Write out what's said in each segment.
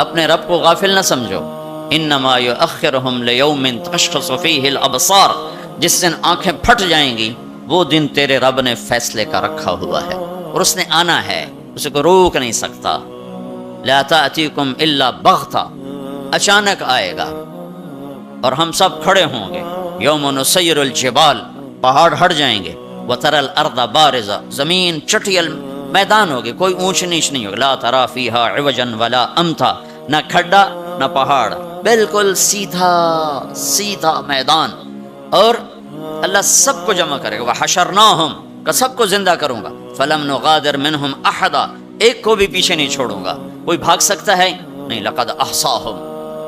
اپنے رب کو غافل نہ سمجھو. انما یؤخرہم لیوم تشخص فیہ الابصار، جس دن آنکھیں پھٹ جائیں گی وہ دن تیرے رب نے فیصلے کا رکھا ہوا ہے اور اس نے آنا ہے، اسے کو روک نہیں سکتا. لا تأتیکم الا بغتہ، اچانک آئے گا اور ہم سب کھڑے ہوں گے. یوم نسیر الجبال، پہاڑ ہٹ جائیں گے. وتری الارض بارزہ، زمین چٹیل میدان ہوگی، کوئی اونچ نیچ نہیں ہوگی. لا تری فیہا عوجا ولا امتا، نہ کھڈا نہ پہاڑ، بالکل سیدھا سیدھا میدان. اور اللہ سب کو جمع کرے گا. وحشرناہم، سب کو زندہ کروں گا. فلم نغادر منہم احدا، ایک کو بھی پیچھے نہیں چھوڑوں گا. کوئی بھاگ سکتا ہے؟ نہیں. لقد احصاہم،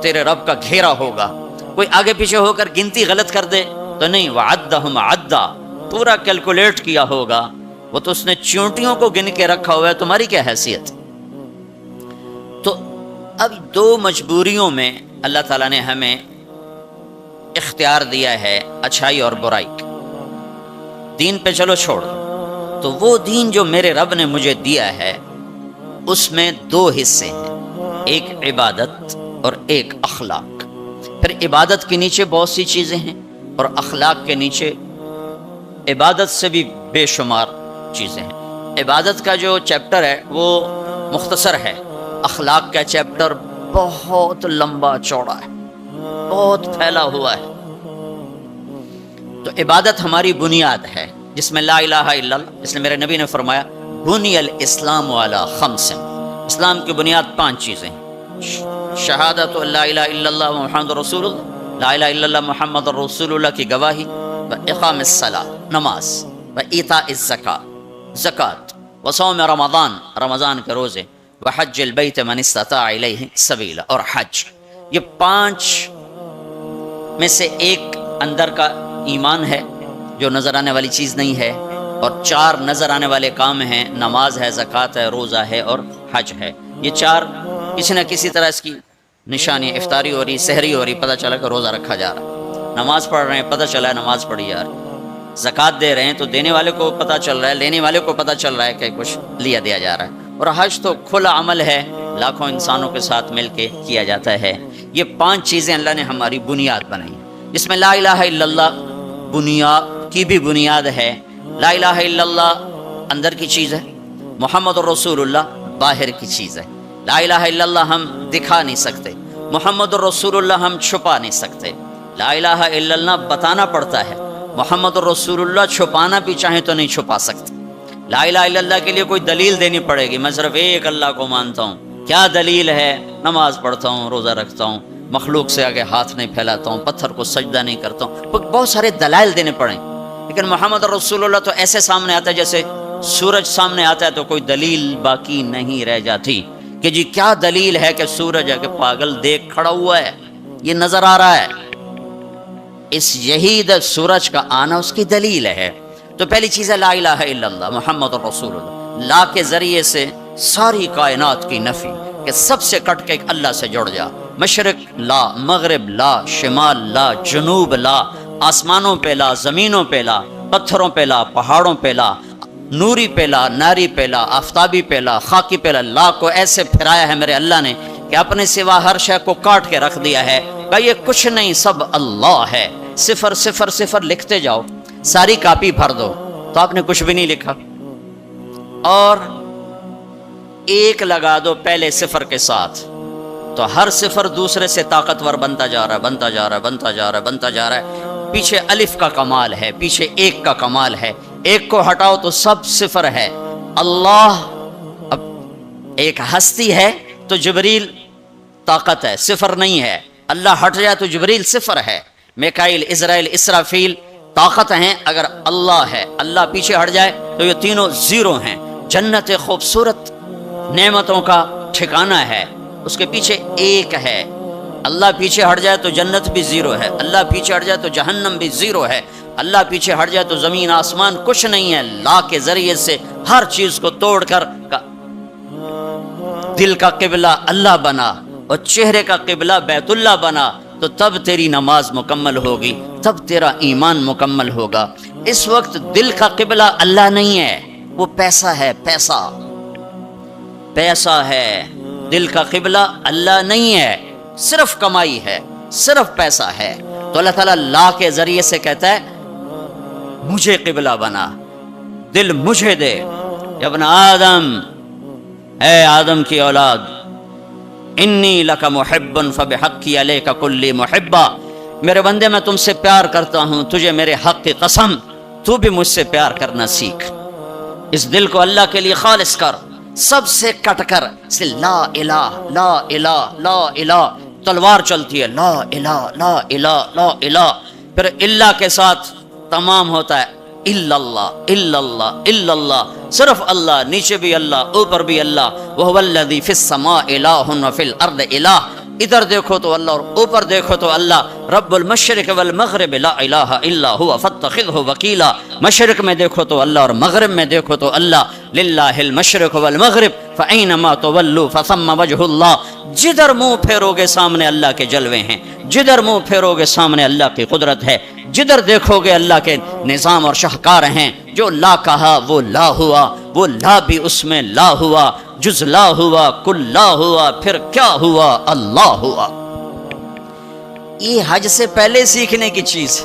تیرے رب کا گھیرا ہوگا. کوئی آگے پیچھے ہو کر گنتی غلط کر دے تو نہیں. وعدہم عدا، پورا کیلکولیٹ کیا ہوگا. وہ تو اس نے چونٹیوں کو گن کے رکھا ہوا ہے، تمہاری کیا حیثیت. تو اب دو مجبوریوں میں اللہ تعالیٰ نے ہمیں اختیار دیا ہے، اچھائی اور برائی. دین پہ چلو چھوڑ دو. تو وہ دین جو میرے رب نے مجھے دیا ہے اس میں دو حصے ہیں، ایک عبادت اور ایک اخلاق. پھر عبادت کے نیچے بہت سی چیزیں ہیں اور اخلاق کے نیچے عبادت سے بھی بے شمار چیزیں ہیں. عبادت کا جو چیپٹر ہے وہ مختصر ہے، اخلاق کا چیپٹر بہت لمبا چوڑا ہے، بہت پھیلا ہوا ہے. تو عبادت ہماری بنیاد ہے جس میں لا الہ الا اللہ، اس نے میرے نبی نے فرمایا بنی الاسلام علی خمس، اسلام کی بنیاد 5 چیزیں ہیں. شہادت لا الہ الا اللہ محمد رسول اللہ، لا الہ الا اللہ محمد رسول اللہ کی گواہی، و اقام الصلاۃ، نماز، و ایتاء الزکاۃ، زکوٰۃ، و صوم رمضان، رمضان کے روزے، و حج البیت من استطاع الیہ سبیلا، اور حج. یہ 5 میں سے ایک اندر کا ایمان ہے جو نظر آنے والی چیز نہیں ہے، اور 4 نظر آنے والے کام ہیں، نماز ہے، زکوٰۃ ہے، روزہ ہے اور حج ہے. یہ 4 کسی نہ کسی طرح اس کی نشانی، افطاری ہو رہی، سحری ہو رہی، پتہ چلا کہ روزہ رکھا جا رہا. نماز پڑھ رہے ہیں، پتہ چلا ہے نماز پڑھی جا رہی. زکوٰۃ دے رہے ہیں تو دینے والے کو پتہ چل رہا ہے، لینے والے کو پتہ چل رہا ہے کہ کچھ لیا دیا جا رہا ہے. اور حج تو کھلا عمل ہے، لاکھوں انسانوں کے ساتھ مل کے کیا جاتا ہے. یہ 5 چیزیں اللہ نے ہماری بنیاد بنائی، جس میں لا الہ الا اللہ بنیاد کی بھی بنیاد ہے. لا الہ الا اللہ اندر کی چیز ہے، محمد الرسول اللہ باہر کی چیز ہے. لا الہ الا اللہ ہم دکھا نہیں سکتے، محمد الرسول اللہ ہم چھپا نہیں سکتے. لا الہ الا اللہ بتانا پڑتا ہے، محمد الرسول اللہ چھپانا بھی چاہیں تو نہیں چھپا سکتے. لا الہ الا اللہ کے لیے کوئی دلیل دینی پڑے گی. میں صرف ایک اللہ کو مانتا ہوں. کیا دلیل ہے؟ نماز پڑھتا ہوں، روزہ رکھتا ہوں، مخلوق سے آگے ہاتھ نہیں پھیلاتا ہوں، پتھر کو سجدہ نہیں کرتا ہوں. بہت سارے دلائل دینے پڑیں. لیکن محمد رسول اللہ تو ایسے سامنے آتا ہے جیسے سورج سامنے آتا ہے تو کوئی دلیل باقی نہیں رہ جاتی کہ جی کیا دلیل ہے کہ سورج ہے کہ پاگل دیکھ کھڑا ہوا ہے، یہ نظر آ رہا ہے. اس یہی سورج کا آنا اس کی دلیل ہے. تو پہلی چیز ہے لا الہ الا اللہ محمد رسول اللہ. لا کے ذریعے سے ساری کائنات کی نفی کہ سب سے کٹ کے ایک اللہ سے جڑ جا. مشرق لا، مغرب لا، شمال لا، جنوب لا، آسمانوں پہ لا، زمینوں پہ لا، پتھروں پہ لا، پہاڑوں پہ لا، نوری پہ لا، ناری پہ لا، آفتابی پہ لا، خاکی پہ لا. لا کو ایسے پھرایا ہے میرے اللہ نے کہ اپنے سوا ہر شے کو کاٹ کے رکھ دیا ہے کہ یہ کچھ نہیں، سب اللہ ہے. 0 0 0 لکھتے جاؤ، ساری کاپی بھر دو تو آپ نے کچھ بھی نہیں لکھا. اور 1 لگا دو پہلے 0 کے ساتھ تو ہر 0 دوسرے سے طاقتور بنتا جا رہا ہے، بنتا جا رہا ہے، بنتا جا رہا ہے، بنتا جا رہا ہے. پیچھے الف کا کمال ہے، پیچھے 1 کا کمال ہے. 1 کو ہٹاؤ تو سب 0 ہے. اللہ اب ایک ہستی ہے تو جبریل طاقت ہے، 0 نہیں ہے. اللہ ہٹ جائے تو جبریل 0 ہے. میکائیل، اسرائیل، اسرافیل طاقت ہیں اگر اللہ ہے. اللہ پیچھے ہٹ جائے تو یہ تینوں 0 ہیں. جنت خوبصورت نعمتوں کا ٹھکانہ ہے، اس کے پیچھے 1 ہے. اللہ پیچھے ہٹ جائے تو جنت بھی 0 ہے، اللہ پیچھے ہٹ جائے تو جہنم بھی 0 ہے، اللہ پیچھے ہٹ جائے تو زمین آسمان کچھ نہیں ہے. لا کے ذریعے سے ہر چیز کو توڑ کر دل کا قبلہ اللہ بنا اور چہرے کا قبلہ بیت اللہ بنا تو تب تیری نماز مکمل ہوگی، تب تیرا ایمان مکمل ہوگا. اس وقت دل کا قبلہ اللہ نہیں ہے، وہ پیسہ ہے. پیسہ ہے. دل کا قبلہ اللہ نہیں ہے، صرف کمائی ہے، صرف پیسہ ہے، تو اللہ تعالیٰ لا کے ذریعے سے کہتا ہے مجھے قبلہ بنا، دل مجھے دے۔ یا ابن آدم، اے آدم کی اولاد، انی لک محب فبحقی علیک کلی محبہ، میرے بندے میں تم سے پیار کرتا ہوں، تجھے میرے حق کی قسم تو بھی مجھ سے پیار کرنا سیکھ۔ اس دل کو اللہ کے لیے خالص کر، سب سے کٹ کر، سے لا الہ لا الہ لا الہ، تلوار چلتی ہے لا الہ لا الہ لا الہ، پھر اللہ کے ساتھ تمام ہوتا ہے الا اللہ الا اللہ الا اللہ، صرف اللہ، نیچے بھی اللہ اوپر بھی اللہ، وہو الذی فی السماء الہ وفی الارض الہ، ادھر دیکھو تو اللہ اور اوپر دیکھو تو اللہ، رب المشرق والمغرب لا الہ الا ہوا فاتخذہ وکیلا، مشرق میں دیکھو تو اللہ اور مغرب میں دیکھو تو اللہ، للہ المشرق والمغرب فأینما تولوا فثم وجہ اللہ، جدھر منہ پھیرو گے سامنے اللہ کے جلوے ہیں، جدھر منہ پھیرو گے سامنے اللہ کی قدرت ہے، جدھر دیکھو گے اللہ کے نظام اور شاہکار ہیں۔ جو لا کہا وہ لا ہوا، وہ لا بھی اس میں لا ہوا، جز لا ہوا کل لا ہوا، پھر کیا ہوا؟ اللہ ہوا۔ یہ حج سے پہلے سیکھنے کی چیز،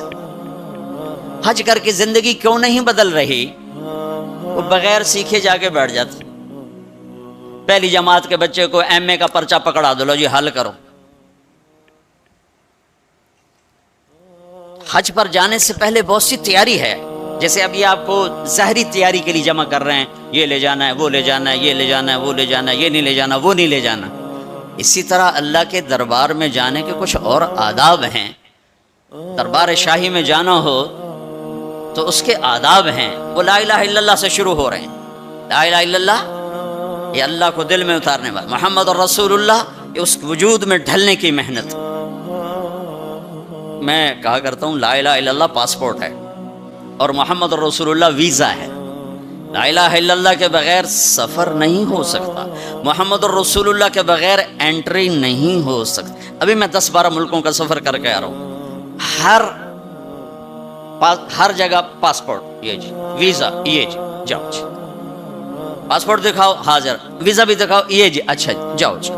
حج کر کے زندگی کیوں نہیں بدل رہی؟ وہ بغیر سیکھے جا کے بیٹھ جاتے، پہلی جماعت کے بچے کو ایم اے کا پرچہ پکڑا دو، لو جی حل کرو۔ حج پر جانے سے پہلے بہت سی تیاری ہے، جیسے اب یہ آپ کو ظاہری تیاری کے لیے جمع کر رہے ہیں، یہ لے جانا ہے وہ لے جانا ہے، یہ لے جانا ہے وہ لے جانا ہے، یہ نہیں لے جانا وہ نہیں لے جانا۔ اسی طرح اللہ کے دربار میں جانے کے کچھ اور آداب ہیں۔ دربار شاہی میں جانا ہو تو اس کے آداب ہیں، وہ لا الہ الا اللہ سے شروع ہو رہے ہیں۔ لا الہ الا اللہ یہ اللہ کو دل میں اتارنے والا، محمد الرسول اللہ یہ اس وجود میں ڈھلنے کی محنت۔ میں کہا کرتا ہوں لا الہ الا اللہ پاسپورٹ ہے اور محمد الرسول اللہ ویزا ہے۔ لا الہ الا اللہ کے بغیر سفر نہیں ہو سکتا، محمد الرسول اللہ کے بغیر انٹری نہیں ہو سکتی۔ ابھی میں 10-12 ملکوں کا سفر کر کے آ رہا ہوں، ہر جگہ پاسپورٹ، یہ جی ویزا، یہ جی جاؤ جی، پاسپورٹ دکھاؤ حاضر، ویزا بھی دکھاؤ، یہ جی اچھا جی جاؤ جی۔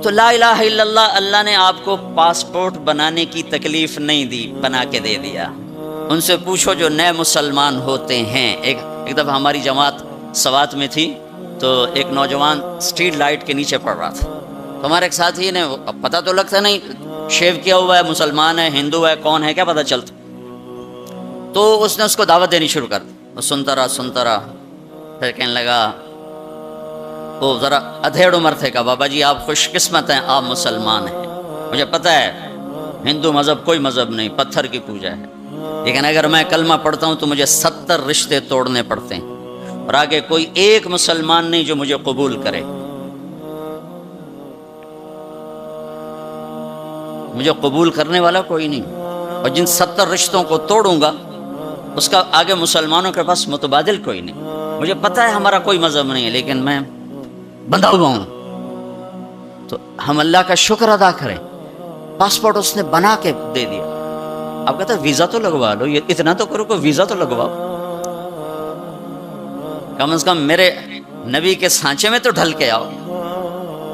تو لا الہ الا اللہ، اللہ نے آپ کو پاسپورٹ بنانے کی تکلیف نہیں دی، بنا کے دے دیا۔ ان سے پوچھو جو نئے مسلمان ہوتے ہیں۔ ایک دفعہ ہماری جماعت سوات میں تھی، تو ایک نوجوان اسٹریٹ لائٹ کے نیچے پڑ رہا تھا، تو ہمارے ایک ساتھی نے، پتہ تو لگتا نہیں شیو کیا ہوا ہے، مسلمان ہے ہندو ہے کون ہے کیا پتہ چلتا، تو اس نے اس کو دعوت دینی شروع کر دی۔ وہ سنتا رہا، پھر کہنے لگا، وہ ذرا ادھیڑ عمر تھے، کہا بابا جی آپ خوش قسمت ہیں، آپ مسلمان ہیں، مجھے پتہ ہے ہندو مذہب کوئی مذہب نہیں، پتھر کی پوجا ہے، لیکن اگر میں کلمہ پڑھتا ہوں تو مجھے 70 رشتے توڑنے پڑتے ہیں، اور آگے کوئی ایک مسلمان نہیں جو مجھے قبول کرے، مجھے قبول کرنے والا کوئی نہیں، اور جن 70 رشتوں کو توڑوں گا اس کا آگے مسلمانوں کے پاس متبادل کوئی نہیں۔ مجھے پتہ ہے ہمارا کوئی مذہب نہیں ہے، لیکن میں بندھا ہوا ہوں۔ تو ہم اللہ کا شکر ادا کریں، پاسپورٹ اس نے بنا کے دے دیا۔ اب کہتا ہے ویزا تو لگوا لو، یہ اتنا تو کرو کہ ویزا تو لگواؤ، کم از کم میرے نبی کے سانچے میں تو ڈھل کے آؤ۔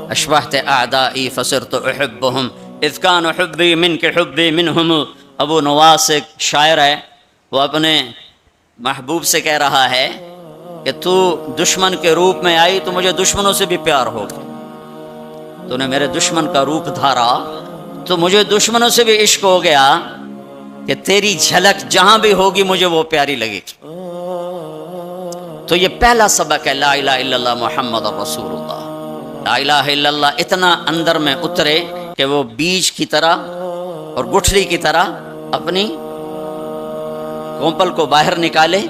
اشبہت اعدائی فصرت احبہم اذ کان حبی منک حبی منہم۔ ابو نواس ایک شاعر ہے، وہ اپنے محبوب سے کہہ رہا ہے کہ تو دشمن کے روپ میں آئی تو مجھے دشمنوں سے بھی پیار ہو گیا، تو نے میرے دشمن کا روپ دھارا تو مجھے دشمنوں سے بھی عشق ہو گیا، کہ تیری جھلک جہاں بھی ہوگی مجھے وہ پیاری لگے گی۔ تو یہ پہلا سبق ہے لا الہ الا اللہ محمد رسول اللہ۔ لا الہ الا اللہ اتنا اندر میں اترے کہ وہ بیج کی طرح اور گٹھلی کی طرح اپنی کونپل کو باہر نکالے،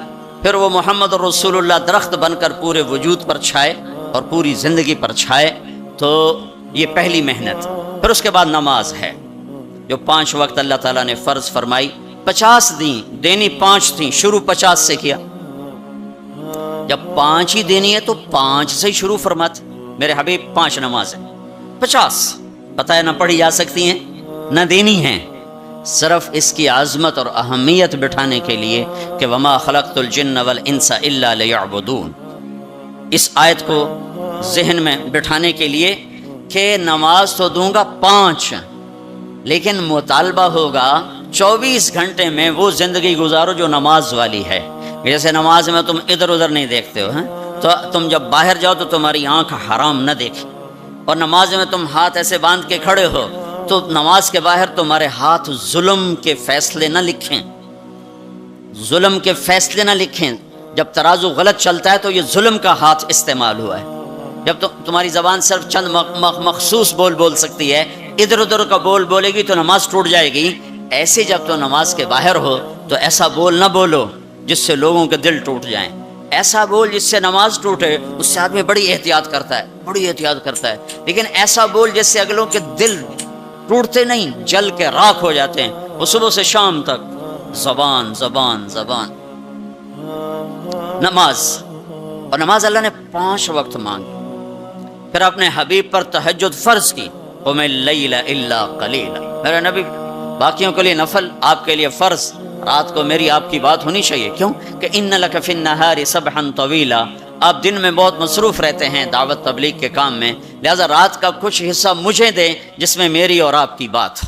پھر وہ محمد رسول اللہ درخت بن کر پورے وجود پر چھائے اور پوری زندگی پر چھائے۔ تو یہ پہلی محنت۔ پھر اس کے بعد نماز ہے جو 5 وقت اللہ تعالیٰ نے فرض فرمائی، 50 دینی 5 تھیں، شروع 50 سے کیا۔ جب 5 ہی دینی ہے تو 5 سے ہی شروع فرماتے، میرے حبیب 5 نماز ہیں، 50 پتہ ہے نہ پڑھی جا سکتی ہیں نہ دینی ہیں، صرف اس کی عظمت اور اہمیت بٹھانے کے لیے کہ وما خلقت الجن والانس الا لیعبدون۔ اس آیت کو ذہن میں بٹھانے کے لیے کہ نماز تو دوں گا 5، لیکن مطالبہ ہوگا 24 گھنٹے میں وہ زندگی گزارو جو نماز والی ہے. جیسے نماز میں تم ادھر ادھر نہیں دیکھتے ہو، تو تم جب باہر جاؤ تو تمہاری آنکھ حرام نہ دیکھے، اور نماز میں تم ہاتھ ایسے باندھ کے کھڑے ہو تو نماز کے باہر تمہارے ہاتھ ظلم کے فیصلے نہ لکھیں، ظلم کے فیصلے نہ لکھیں. جب ترازو غلط چلتا ہے تو یہ ظلم کا ہاتھ استعمال ہوا ہے. جب تمہاری زبان صرف چند مخصوص بول سکتی ہے، ادھر ادھر کا بولے گی تو نماز ٹوٹ جائے گی. ایسے جب تو نماز کے باہر ہو تو ایسا بول نہ بولو جس سے لوگوں کے دل ٹوٹ جائیں. ایسا بول جس سے نماز ٹوٹے، اس سے آدمی بڑی احتیاط کرتا ہے. لیکن ایسا بول جس سے اگلوں کے دل ٹوٹتے نہیں، جل کے راکھ ہو جاتے ہیں. وہ صبح سے شام تک زبان زبان زبان. نماز، اور نماز اللہ نے 5 وقت مانگی. پھر اپنے حبیب پر تہجد فرض کی، قم اللیل الا قلیلا. میرے نبی باقیوں کے لیے نفل، آپ کے لیے فرض. رات کو میری آپ کی بات ہونی چاہیے. کیوں کہ ان لک فی النہار سبحا طویلا، آپ دن میں بہت مصروف رہتے ہیں دعوت تبلیغ کے کام میں، لہذا رات کا کچھ حصہ مجھے دیں جس میں میری اور آپ کی بات.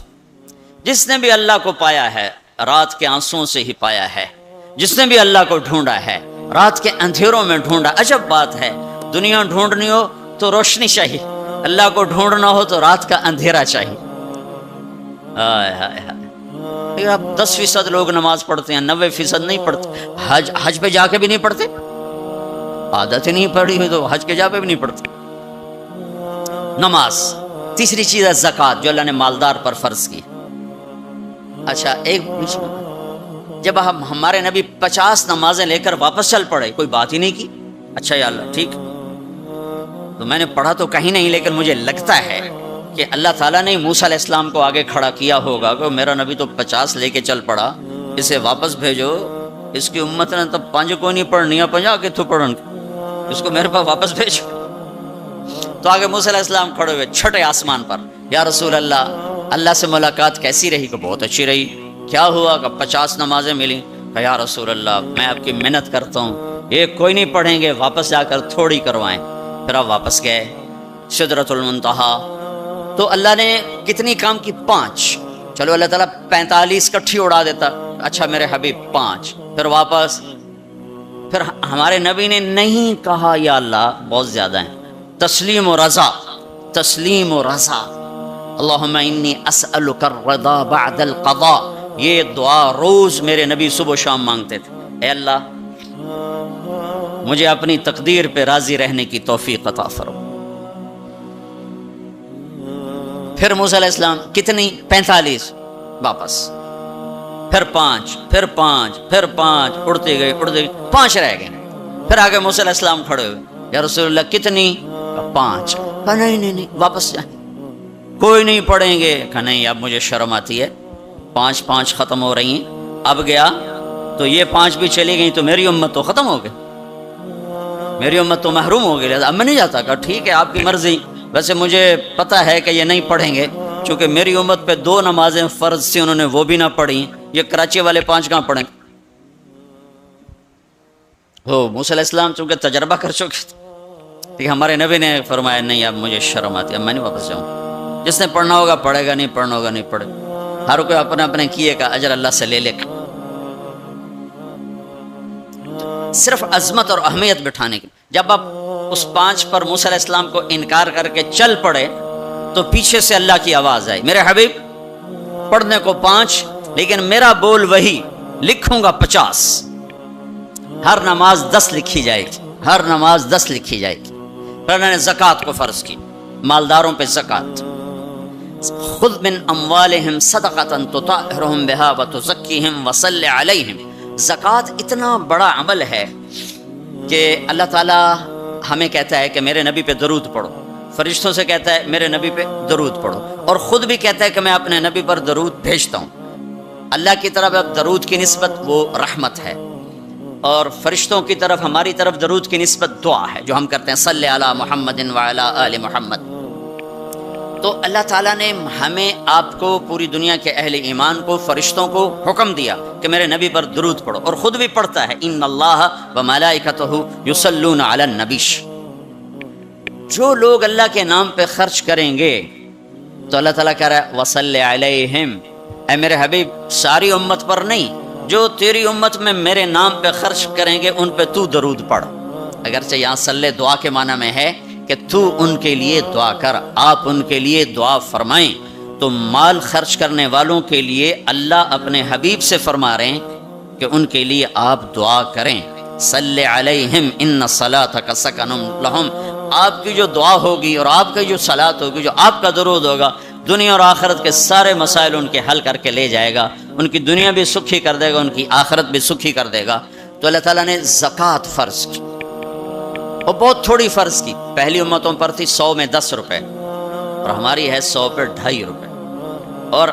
جس نے بھی اللہ کو پایا ہے رات کے آنسوؤں سے ہی پایا ہے. جس نے بھی اللہ کو ڈھونڈا ہے رات کے اندھیروں میں ڈھونڈا. عجب بات ہے، دنیا ڈھونڈنی ہو تو روشنی چاہیے، اللہ کو ڈھونڈنا ہو تو رات کا اندھیرا چاہیے. اب 10% لوگ نماز پڑھتے ہیں، 90% نہیں پڑھتے. حج پہ جا کے بھی نہیں پڑھتے، عادت ہی نہیں پڑھی ہوئی تو حج کے جا پہ بھی نہیں پڑھتے. نماز. تیسری چیز ہے زکوٰۃ، جو اللہ نے مالدار پر فرض کی. اچھا، ایک جب ہمارے نبی 50 نمازیں لے کر واپس چل پڑے، کوئی بات ہی نہیں کی. اچھا یا اللہ ٹھیک، تو میں نے پڑھا تو کہیں نہیں، لیکن مجھے لگتا ہے کہ اللہ تعالیٰ نے موسیٰ علیہ السلام کو آگے کھڑا کیا ہوگا کہ میرا نبی تو 50 لے کے چل پڑا، اسے واپس بھیجو. اس کی امت نے تب 5 کو نہیں پڑھنی ہے، 50 کے تو پڑھن، اس کو میرے پاس واپس بھیجو. تو آگے موسیٰ علیہ السلام کھڑے ہوئے چھٹے آسمان پر. یا رسول اللہ سے ملاقات کیسی رہی؟ کہ بہت اچھی رہی. کیا ہوا؟ کہ 50 نمازیں ملی. کہ یا رسول اللہ میں آپ کی محنت کرتا ہوں، ایک کوئی نہیں پڑھیں گے، واپس جا کر تھوڑی کروائیں. پھر آپ واپس گئے سدرۃ المنتہا. تو اللہ نے کتنی کام کی؟ 5. چلو اللہ تعالیٰ 45 کٹھی اڑا دیتا. اچھا میرے حبیب 5. پھر واپس. پھر ہمارے نبی نے نہیں کہا یا اللہ بہت زیادہ ہیں. تسلیم و رضا، تسلیم و رضا. اللہم انی اسألک الرضا بعد القضاء. یہ دعا روز میرے نبی صبح و شام مانگتے تھے. اے اللہ مجھے اپنی تقدیر پہ راضی رہنے کی توفیق عطا فرما. پھر موسیٰ علیہ السلام کتنی؟ 45. واپس. پھر 5، پھر 5، پھر 5. اڑتے گئے 5 رہ گئے. پھر آگے موسیٰ علیہ السلام کھڑے ہوئے. یا رسول اللہ کتنی؟ 5. کہا نہیں واپس جائیں، کوئی نہیں پڑھیں گے. کہا نہیں اب مجھے شرم آتی ہے، 5 ختم ہو رہی ہیں. اب گیا تو یہ 5 بھی چلی گئی تو میری امت تو ختم ہو گئی، میری امت تو محروم ہو گئی. اب میں نہیں جاتا. کہا ٹھیک ہے آپ کی مرضی، ویسے مجھے پتا ہے کہ یہ نہیں پڑھیں گے، چونکہ میری امت پہ 2 نمازیں فرض تھیں، انہوں نے وہ بھی نہ پڑھی. یہ کراچی والے 5 کہاں پڑھیں؟ موسیٰ علیہ السلام چونکہ تجربہ کر چکے تھے. ہمارے نبی نے فرمایا نہیں اب مجھے شرم آتی ہے، اب میں نہیں واپس جاؤں. جس نے پڑھنا ہوگا پڑھے گا، نہیں پڑھنا ہوگا نہیں پڑھے. ہر کوئی اپنے کیے کا اجر اللہ سے لے لے. صرف عظمت اور اہمیت بٹھانے کی. جب آپ اس 5 پر موسیٰ علیہ السلام کو انکار کر کے چل پڑے تو پیچھے سے اللہ کی آواز آئی، میرے حبیب پڑھنے کو 5 لیکن میرا بول وہی، لکھوں گا 50. ہر نماز 10 لکھی جائے گی، ہر نماز 10 لکھی جائے گی. پھر اللہ نے زکوٰۃ کو فرض کی، مالداروں پہ زکوٰۃ. خذ من اموالہم صدقۃ تطہرہم بہا وتزکیہم وصلی علیہم. زکوٰۃ اتنا بڑا عمل ہے کہ اللہ تعالیٰ ہمیں کہتا ہے کہ میرے نبی پہ درود پڑھو، فرشتوں سے کہتا ہے میرے نبی پہ درود پڑھو، اور خود بھی کہتا ہے کہ میں اپنے نبی پر درود بھیجتا ہوں. اللہ کی طرف اب درود کی نسبت وہ رحمت ہے، اور فرشتوں کی طرف ہماری طرف درود کی نسبت دعا ہے جو ہم کرتے ہیں، صلی علی محمد وعلی آل محمد. تو اللہ تعالیٰ نے ہمیں آپ کو، پوری دنیا کے اہل ایمان کو، فرشتوں کو حکم دیا کہ میرے نبی پر درود پڑھو، اور خود بھی پڑھتا ہے ان اللہ وملائکتہ یصلون علی النبی. جو لوگ اللہ کے نام پہ خرچ کریں گے تو اللہ تعالیٰ کہہ رہا ہے وصلی علیہم، اے میرے حبیب ساری امت پر نہیں، جو تیری امت میں میرے نام پہ خرچ کریں گے ان پہ تو درود پڑھ۔ اگرچہ یہاں صلی دعا کے معنی میں ہے کہ تو ان کے لیے دعا کر، آپ ان کے لیے دعا فرمائیں۔ تو مال خرچ کرنے والوں کے لیے اللہ اپنے حبیب سے فرما رہے ہیں کہ ان کے لیے آپ دعا کریں، صلی علیہم ان صلاتک سکن لہم۔ آپ کی جو دعا ہوگی اور آپ کی جو صلات ہوگی، جو آپ کا درود ہوگا، دنیا اور آخرت کے سارے مسائل ان کے حل کر کے لے جائے گا، ان کی دنیا بھی سکھی کر دے گا، ان کی آخرت بھی سکھی کر دے گا۔ تو اللہ تعالیٰ نے زکوٰۃ فرض کی، اور بہت تھوڑی فرض کی۔ پہلی امتوں پر تھی 100 میں 10 روپے، اور ہماری ہے 100 پہ 2.5 روپے، اور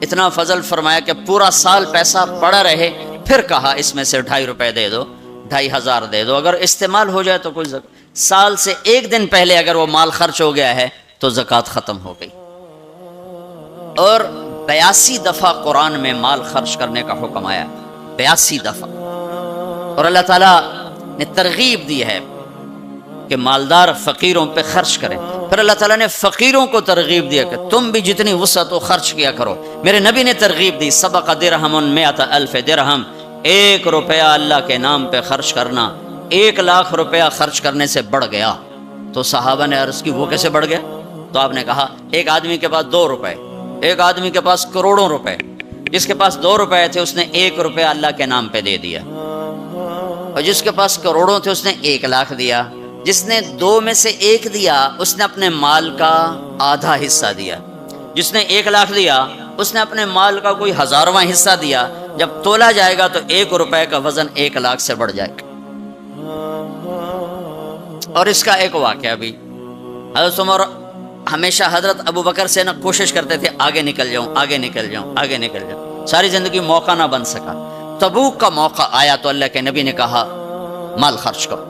اتنا فضل فرمایا کہ پورا سال پیسہ پڑا رہے، پھر کہا اس میں سے 2.5 روپے دے دو، 2,500 دے دو، اگر استعمال ہو جائے تو کوئی سال سے ایک دن پہلے اگر وہ مال خرچ ہو گیا ہے تو زکوٰۃ ختم ہو گئی۔ اور 82 دفعہ قرآن میں مال خرچ کرنے کا حکم آیا، 82 دفعہ، اور اللہ تعالیٰ نے ترغیب دی ہے کہ مالدار فقیروں پہ خرچ کریں۔ پھر اللہ تعالیٰ نے فقیروں کو ترغیب دیا کہ تم بھی جتنی وسعت ہو خرچ کیا کرو۔ میرے نبی نے ترغیب دی، سبق درہم 100,000 درہم، 1 روپیہ اللہ کے نام پہ خرچ کرنا 1 لاکھ روپیہ خرچ کرنے سے بڑھ گیا۔ تو صحابہ نے عرض کی وہ کیسے بڑھ گیا؟ تو آپ نے کہا ایک آدمی کے پاس 2 روپے، ایک آدمی کے پاس کروڑوں روپے، جس کے پاس 2 روپے تھے اس نے 1 روپیہ اللہ کے نام پہ دے دیا، اور جس کے پاس کروڑوں تھے اس نے 1 لاکھ دیا۔ جس نے 2 میں سے 1 دیا اس نے اپنے مال کا آدھا حصہ دیا، جس نے 1 لاکھ دیا اس نے اپنے مال کا کوئی 1000واں حصہ دیا۔ جب تولا جائے گا تو 1 روپے کا وزن 1 لاکھ سے بڑھ جائے گا۔ اور اس کا ایک واقعہ بھی، حضرت عمر ہمیشہ حضرت ابو بکر سے نہ کوشش کرتے تھے آگے نکل جاؤں، آگے نکل جاؤں، آگے نکل جاؤں، ساری زندگی موقع نہ بن سکا۔ تبوک کا موقع آیا تو اللہ کے نبی نے کہا مال خرچ کرو۔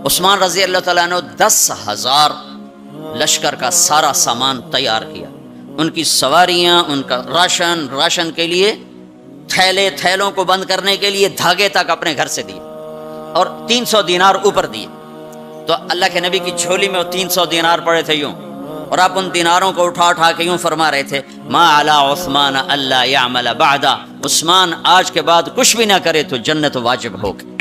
عثمان رضی اللہ تعالیٰ عنہ 10,000 لشکر کا سارا سامان تیار کیا، ان کی سواریاں، ان کا راشن کے لیے تھیلوں کو بند کرنے کے لیے دھاگے تک اپنے گھر سے دیے، اور 300 دینار اوپر دیے۔ تو اللہ کے نبی کی جھولی میں وہ 300 دینار پڑے تھے یوں، اور آپ ان دیناروں کو اٹھا کے یوں فرما رہے تھے ما علی عثمان اللہ یعمل بعدا، عثمان آج کے بعد کچھ بھی نہ کرے تو جنت واجب ہوگی۔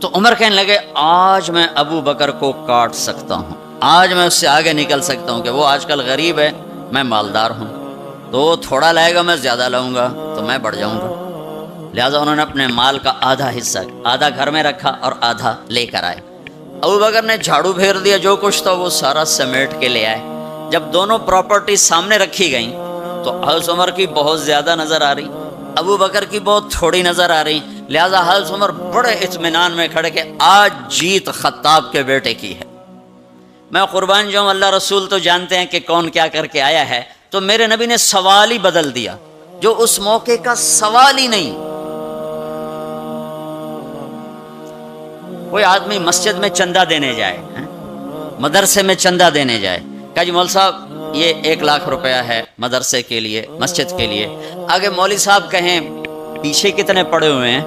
تو عمر کہنے لگے آج میں ابو بکر کو کاٹ سکتا ہوں، آج میں اس سے آگے نکل سکتا ہوں کہ وہ آج کل غریب ہے، میں مالدار ہوں، تو وہ تھوڑا لائے گا میں زیادہ لاؤں گا تو میں بڑھ جاؤں گا۔ لہٰذا انہوں نے اپنے مال کا آدھا حصہ، آدھا گھر میں رکھا اور آدھا لے کر آئے۔ ابو بکر نے جھاڑو پھیر دیا، جو کچھ تھا وہ سارا سمیٹ کے لے آئے۔ جب دونوں پراپرٹی سامنے رکھی گئیں تو حضرت عمر کی بہت زیادہ نظر آ رہی، ابو بکر کی بہت تھوڑی نظر آ رہی، لہذا حضرت عمر بڑے اطمینان میں کھڑے کہ آج جیت خطاب کے بیٹے کی ہے۔ میں قربان جاؤں، اللہ رسول تو جانتے ہیں کہ کون کیا کر کے آیا ہے، تو میرے نبی نے سوال ہی بدل دیا جو اس موقع کا سوال ہی نہیں۔ کوئی آدمی مسجد میں چندہ دینے جائے، مدرسے میں چندہ دینے جائے، کہا جی مول صاحب یہ 1 لاکھ روپیہ ہے مدرسے کے لیے، مسجد کے لیے۔ آگے مولوی صاحب کہیں پیچھے کتنے پڑے ہوئے ہیں،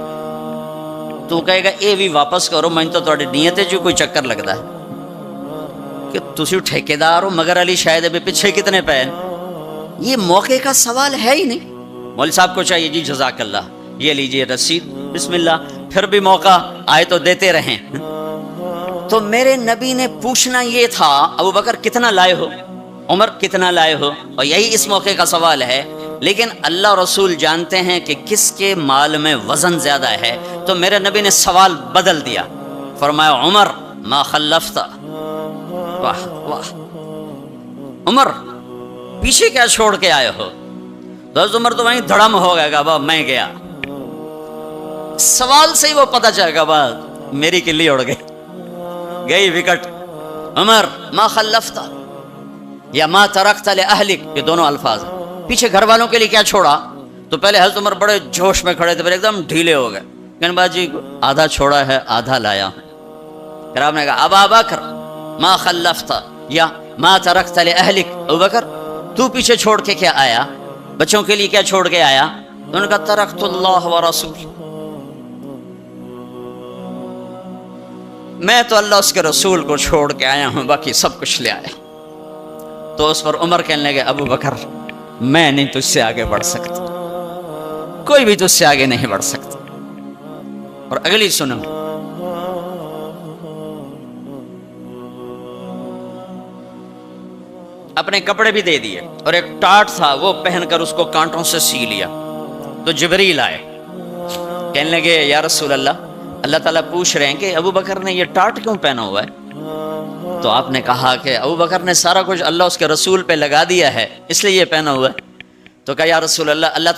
تو کہے گا اے بھی واپس کرو، میں تو تھوڑی نیت ہے جو کوئی چکر لگتا ہے کہ تسی ٹھیکیدار ہو، مگر علی شاید ابھی پیچھے کتنے پے ہیں۔ یہ موقع کا سوال ہے ہی نہیں۔ مولوی صاحب کو چاہیے جی جزاک اللہ، یہ لیجیے رسید، بسم اللہ، پھر بھی موقع آئے تو دیتے رہیں۔ تو میرے نبی نے پوچھنا یہ تھا ابو بکر کتنا لائے ہو، عمر کتنا لائے ہو، اور یہی اس موقع کا سوال ہے۔ لیکن اللہ رسول جانتے ہیں کہ کس کے مال میں وزن زیادہ ہے، تو میرے نبی نے سوال بدل دیا، فرمایا عمر ما خلفت، واہ واہ عمر پیچھے کیا چھوڑ کے آئے ہو؟ تو حضرت عمر تو وہیں دھڑم ہو گیا گا، میں گیا، سوال سے ہی وہ پتہ چل گیا، بات میری کلی اڑ گئی وکٹ۔ عمر ما خلفت یا ما ترکت لأہلک، یہ دونوں الفاظ ہیں، پیچھے گھر والوں کے لیے کیا چھوڑا؟ تو پہلے حضرت عمر بڑے جوش میں کھڑے تھے، پھر ایک دم ڈھیلے ہو گئے، کہنے باجی آدھا چھوڑا ہے آدھا لایا ہوں۔ پھر آپ نے کہا ابا بکر ما خلفت یا ما ترکت لأہلک، ابو بکر تو پیچھے چھوڑ کے کیا آیا، بچوں کے لیے کیا چھوڑ کے آیا؟ تو انہوں نے کہا ترکت اللہ و رسول، میں تو اللہ اس کے رسول کو چھوڑ کے آیا ہوں، باقی سب کچھ لے آیا۔ تو اس پر عمر کہنے لگے ابو بکر میں نہیں تجھ سے آگے بڑھ سکتا، کوئی بھی تجھ سے آگے نہیں بڑھ سکتا۔ اور اگلی سنو، اپنے کپڑے بھی دے دیے اور ایک ٹاٹ تھا وہ پہن کر اس کو کانٹوں سے سی لیا۔ تو جبریل آئے، کہنے لگے یا رسول اللہ تعالیٰ پوچھ رہے ہیں کہ ابو بکر نے یہ ٹاٹ کیوں پہنا ہوا ہے؟ تو آپ نے کہا کہ ابو بکر نے سارا کچھ اللہ اس کے رسول پہ لگا دیا ہے اس لیے یہ پہنا ہوا ہے۔ تو کہا یا رسول اللہ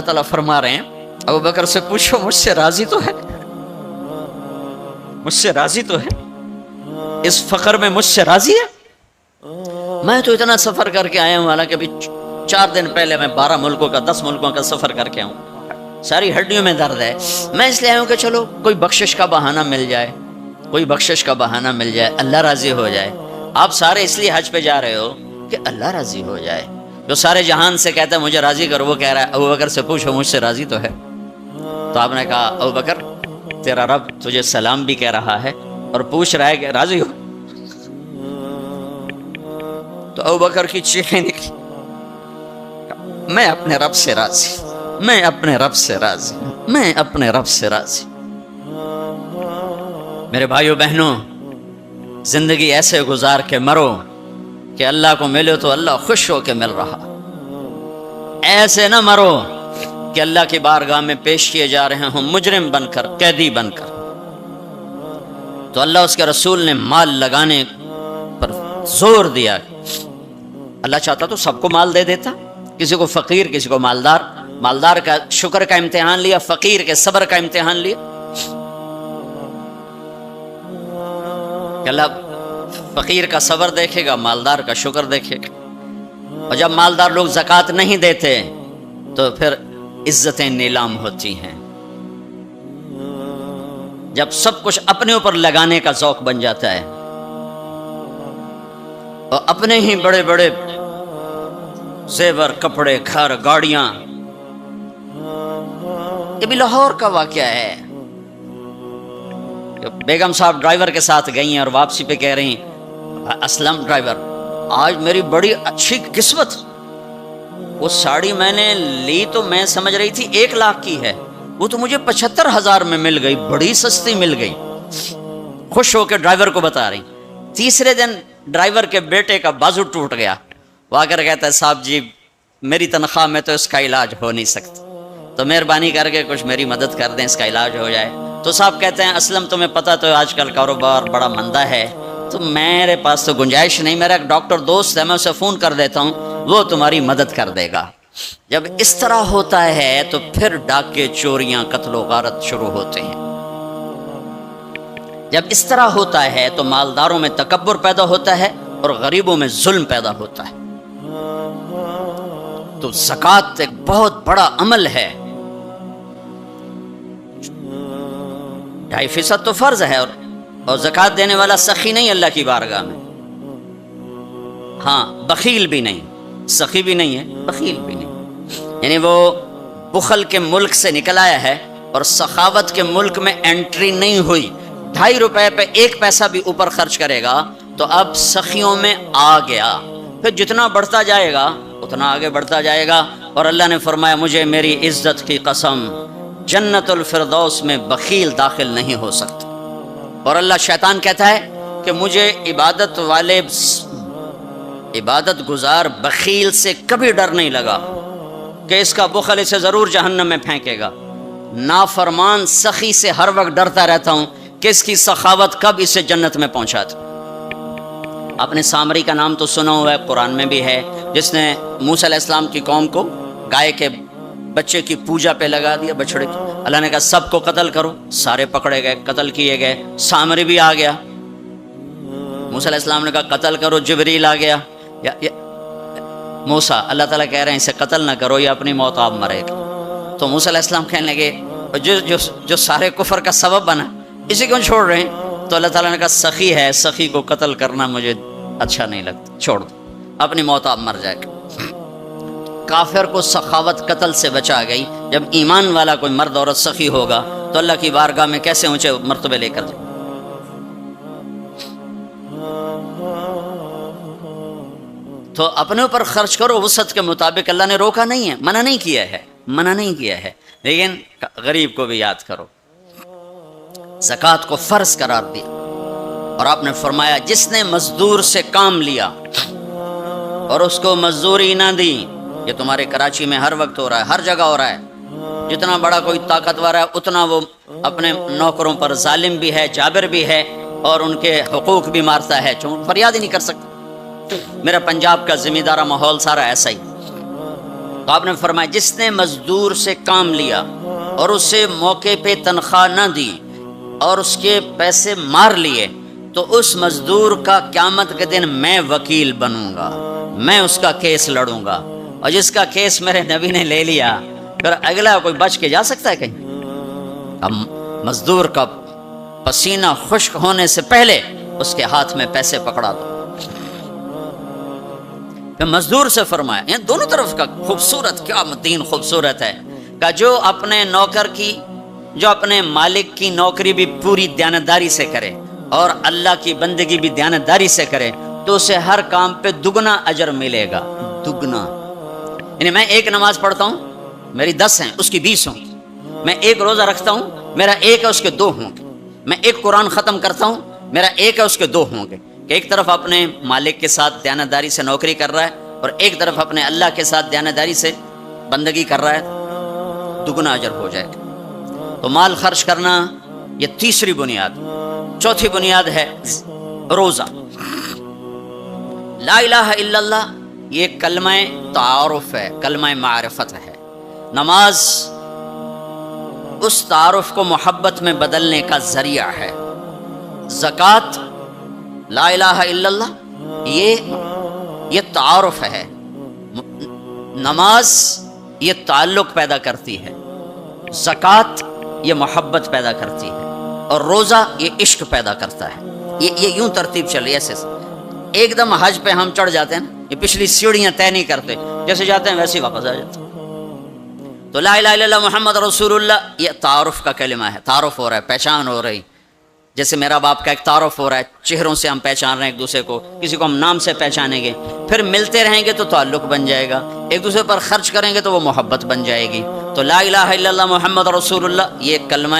تعالیٰ فرما رہے ہیں ابو بکر سے پوچھو مجھ سے راضی تو ہے، مجھ سے راضی تو ہے، اس فقر میں مجھ سے راضی ہے؟ میں تو اتنا سفر کر کے آیا ہوں، حالانکہ ابھی 4 دن پہلے میں 12 ملکوں کا 10 ملکوں کا سفر کر کے آؤں، ساری ہڈیوں میں درد ہے، میں اس لیے آیا ہوں کہ چلو کوئی بخشش کا بہانہ مل جائے، کوئی بخشش کا بہانہ مل جائے، اللہ راضی ہو جائے۔ آپ سارے اس لیے حج پہ جا رہے ہو کہ اللہ راضی ہو جائے۔ جو سارے جہان سے کہتا ہے مجھے راضی کرو، وہ کہہ رہا ہے ابو بکر سے پوچھو مجھ سے راضی تو ہے۔ تو آپ نے کہا ابو بکر تیرا رب تجھے سلام بھی کہہ رہا ہے اور پوچھ رہا ہے کہ راضی ہو؟ تو ابو بکر کی چیخیں نکلی، میں اپنے رب سے راضی، میں اپنے رب سے راضی، میں اپنے رب سے راضی۔ میرے بھائیو بہنوں، زندگی ایسے گزار کے مرو کہ اللہ کو ملو تو اللہ خوش ہو کے مل رہا، ایسے نہ مرو کہ اللہ کی بارگاہ میں پیش کیے جا رہے ہوں مجرم بن کر، قیدی بن کر۔ تو اللہ اس کے رسول نے مال لگانے پر زور دیا۔ اللہ چاہتا تو سب کو مال دے دیتا، کسی کو فقیر کسی کو مالدار، مالدار کا شکر کا امتحان لیا، فقیر کے صبر کا امتحان لیا کہ اللہ فقیر کا صبر دیکھے گا، مالدار کا شکر دیکھے گا۔ اور جب مالدار لوگ زکوٰۃ نہیں دیتے تو پھر عزتیں نیلام ہوتی ہیں۔ جب سب کچھ اپنے اوپر لگانے کا ذوق بن جاتا ہے اور اپنے ہی بڑے بڑے زیور، کپڑے، گھر، گاڑیاں۔ یہ بھی لاہور کا واقعہ ہے۔ بیگم صاحب ڈرائیور کے ساتھ گئی ہیں اور واپسی پہ کہہ رہی ہیں اسلم ڈرائیور آج میری بڑی اچھی قسمت، وہ ساڑی میں نے لی تو میں سمجھ رہی تھی 1 لاکھ کی ہے، وہ تو مجھے 75,000 میں مل گئی، بڑی سستی مل گئی۔ خوش ہو کے ڈرائیور کو بتا رہی۔ تیسرے دن ڈرائیور کے بیٹے کا بازو ٹوٹ گیا، وہ آ کر کہتا ہے صاحب جی میری تنخواہ میں تو اس کا علاج ہو نہیں سکتا، تو مہربانی کر کے کچھ میری مدد کر دیں، اس کا علاج ہو جائے۔ تو صاحب کہتے ہیں اسلم تمہیں پتہ تو آج کل کاروبار بڑا مندہ ہے، تو میرے پاس تو گنجائش نہیں، میرا ایک ڈاکٹر دوست ہے میں اسے فون کر دیتا ہوں، وہ تمہاری مدد کر دے گا۔ جب اس طرح ہوتا ہے تو پھر ڈاکے، چوریاں، قتل و غارت شروع ہوتے ہیں۔ جب اس طرح ہوتا ہے تو مالداروں میں تکبر پیدا ہوتا ہے اور غریبوں میں ظلم پیدا ہوتا ہے۔ تو زکوٰۃ ایک بہت بڑا عمل ہے، 2.5% تو فرض ہے، اور زکوٰۃ دینے والا سخی نہیں اللہ کی بارگاہ میں، ہاں بخیل بھی نہیں، سخی بھی نہیں ہے، بخیل بھی نہیں، یعنی وہ بخل کے ملک سے نکل آیا ہے اور سخاوت کے ملک میں انٹری نہیں ہوئی۔ 2.5 روپے پہ 1 پیسہ بھی اوپر خرچ کرے گا تو اب سخیوں میں آ گیا، پھر جتنا بڑھتا جائے گا اتنا آگے بڑھتا جائے گا۔ اور اللہ نے فرمایا مجھے میری عزت کی قسم جنت الفردوس میں بخیل داخل نہیں ہو سکتا۔ اور اللہ شیطان کہتا ہے کہ مجھے عبادت والے عبادت گزار بخیل سے کبھی ڈر نہیں لگا کہ اس کا بخل اسے ضرور جہنم میں پھینکے گا۔ نافرمان سخی سے ہر وقت ڈرتا رہتا ہوں کہ اس کی سخاوت کب اسے جنت میں پہنچاتی۔ آپ نے سامری کا نام تو سنا ہوا ہے، قرآن میں بھی ہے، جس نے موسیٰ علیہ السلام کی قوم کو گائے کے بچے کی پوجا پہ لگا دیا، بچڑے کی۔ اللہ نے کہا سب کو قتل کرو، سارے پکڑے گئے، قتل کیے گئے۔ سامری بھی آ گیا، موسیٰ علیہ السلام نے کہا قتل کرو، جبریل آ گیا، موسیٰ اللہ تعالیٰ کہہ رہے ہیں اسے قتل نہ کرو، یہ اپنی موت آپ مرے گا۔ تو موسیٰ علیہ السلام کہنے لگے جو سارے کفر کا سبب بنا اسے کیوں چھوڑ رہے ہیں؟ تو اللہ تعالیٰ نے کہا سخی ہے، سخی کو قتل کرنا مجھے اچھا نہیں لگتا، چھوڑ دو، اپنی موت آپ مر جائے گا۔ کافر کو سخاوت قتل سے بچا گئی، جب ایمان والا کوئی مرد عورت سخی ہوگا تو اللہ کی بارگاہ میں کیسے اونچے مرتبے لے کر جائے۔ تو اپنے اوپر خرچ کرو وسعت کے مطابق، اللہ نے روکا نہیں ہے، منع نہیں کیا ہے، منع نہیں کیا ہے، لیکن غریب کو بھی یاد کرو۔ زکوٰۃ کو فرض قرار دیا اور آپ نے فرمایا جس نے مزدور سے کام لیا اور اس کو مزدوری نہ دی، یہ تمہارے کراچی میں ہر وقت ہو رہا ہے، ہر جگہ ہو رہا ہے، جتنا بڑا کوئی طاقتور ہے اتنا وہ اپنے نوکروں پر ظالم بھی ہے، جابر بھی ہے، اور ان کے حقوق بھی مارتا ہے، فریاد ہی نہیں کر سکتا۔ میرا پنجاب کا زمیندارہ ماحول سارا ایسا ہی۔ تو آپ نے فرمایا جس نے مزدور سے کام لیا اور اسے موقع پہ تنخواہ نہ دی اور اس کے پیسے مار لیے، تو اس مزدور کا قیامت کے دن میں وکیل بنوں گا، میں اس کا کیس لڑوں گا، اور جس کا کیس میرے نبی نے لے لیا پھر اگلا کوئی بچ کے جا سکتا ہے کہیں؟ اب مزدور کا پسینہ خشک ہونے سے پہلے اس کے ہاتھ میں پیسے پکڑا دو۔ پھر مزدور سے فرمایا، یہ دونوں طرف کا خوبصورت، کیا دین خوبصورت ہے، کہ جو اپنے نوکر کی، جو اپنے مالک کی نوکری بھی پوری دیانتداری سے کرے اور اللہ کی بندگی بھی دیانتداری سے کرے تو اسے ہر کام پہ دگنا اجر ملے گا، دگنا۔ یعنی میں ایک نماز پڑھتا ہوں، میری 10 ہیں، اس کی 20 ہوں گی۔ میں ایک روزہ رکھتا ہوں، میرا 1 ہے، اس کے 2 ہوں گے۔ میں ایک قرآن ختم کرتا ہوں، میرا 1 ہے، اس کے 2 ہوں گے۔ کہ ایک طرف اپنے مالک کے ساتھ دیانتداری سے نوکری کر رہا ہے اور ایک طرف اپنے اللہ کے ساتھ دیانتداری سے بندگی کر رہا ہے، دگنا اجر ہو جائے گا۔ تو مال خرچ کرنا یہ تیسری بنیاد۔ چوتھی بنیاد ہے روزہ۔ لا الہ الا اللہ یہ کلمہ تعارف ہے، کلمہ معرفت ہے۔ نماز اس تعارف کو محبت میں بدلنے کا ذریعہ ہے۔ زکوٰۃ لا الہ الا اللہ یہ تعارف ہے۔ نماز یہ تعلق پیدا کرتی ہے، زکوٰۃ یہ محبت پیدا کرتی ہے، اور روزہ یہ عشق پیدا کرتا ہے۔ یہ یوں ترتیب چل رہی ہے ایسے۔ ایک دم حج پہ ہم چڑھ جاتے ہیں، یہ پچھلی سیڑھیاں طے نہیں کرتے، جیسے جاتے ہیں ویسے ہی واپس آ جاتے ہیں۔ تو لا الہ الا اللہ محمد رسول اللہ یہ تعارف کا کلمہ ہے، تعارف ہو رہا ہے، پہچان ہو رہی۔ جیسے میرا باپ کا ایک تعارف ہو رہا ہے، چہروں سے ہم پہچان رہے ہیں ایک دوسرے کو، کسی کو ہم نام سے پہچانیں گے، پھر ملتے رہیں گے تو تعلق بن جائے گا، ایک دوسرے پر خرچ کریں گے تو وہ محبت بن جائے گی۔ تو لا الہ الا اللہ محمد رسول اللہ یہ کلمہ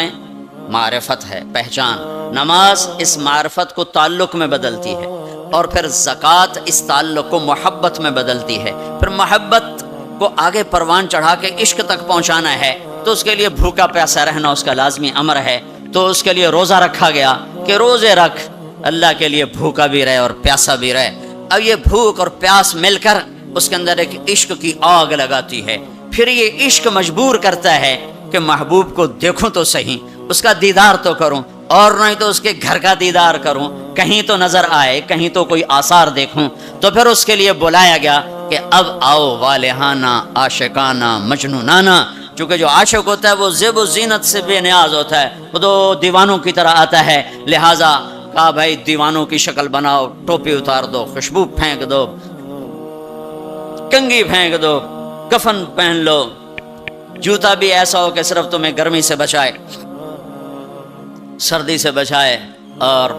معرفت ہے، پہچان۔ نماز اس معرفت کو تعلق میں بدلتی ہے، اور پھر زکوٰۃ اس تعلق کو محبت میں بدلتی ہے۔ پھر محبت کو آگے پروان چڑھا کے عشق تک پہنچانا ہے تو اس کے لیے بھوکا پیاسا رہنا اس کا لازمی امر ہے۔ تو اس کے لیے روزہ رکھا گیا کہ روزے رکھ، اللہ کے لیے بھوکا بھی رہے اور پیاسا بھی رہے۔ اب یہ بھوک اور پیاس مل کر اس کے اندر ایک عشق کی آگ لگاتی ہے۔ پھر یہ عشق مجبور کرتا ہے کہ محبوب کو دیکھوں تو صحیح، اس کا دیدار تو کروں، اور نہیں تو اس کے گھر کا دیدار کروں، کہیں تو نظر آئے، کہیں تو کوئی آثار دیکھوں۔ تو پھر اس کے لیے بلایا گیا کہ اب آؤ والہانہ عاشقانہ مجنونانہ۔ چونکہ جو عاشق ہوتا ہے وہ زیب و زینت سے بے نیاز ہوتا ہے، وہ تو دیوانوں کی طرح آتا ہے، لہٰذا کہا بھائی دیوانوں کی شکل بناؤ، ٹوپی اتار دو، خوشبو پھینک دو، کنگھی پھینک دو، کفن پہن لو، جوتا بھی ایسا ہو کہ صرف تمہیں گرمی سے بچائے، سردی سے بچائے، اور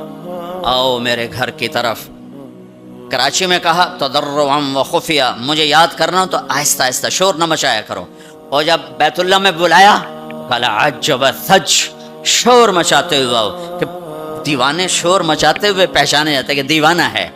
آؤ میرے گھر کی طرف۔ کراچی میں کہا تضرعا و خفیہ، مجھے یاد کرنا ہو تو آہستہ آہستہ، شور نہ مچایا کرو۔ اور جب بیت اللہ میں بلایا قال عجب ثج، شور مچاتے ہوئے آؤ، کہ دیوانے شور مچاتے ہوئے پہچانے جاتے کہ دیوانہ ہے،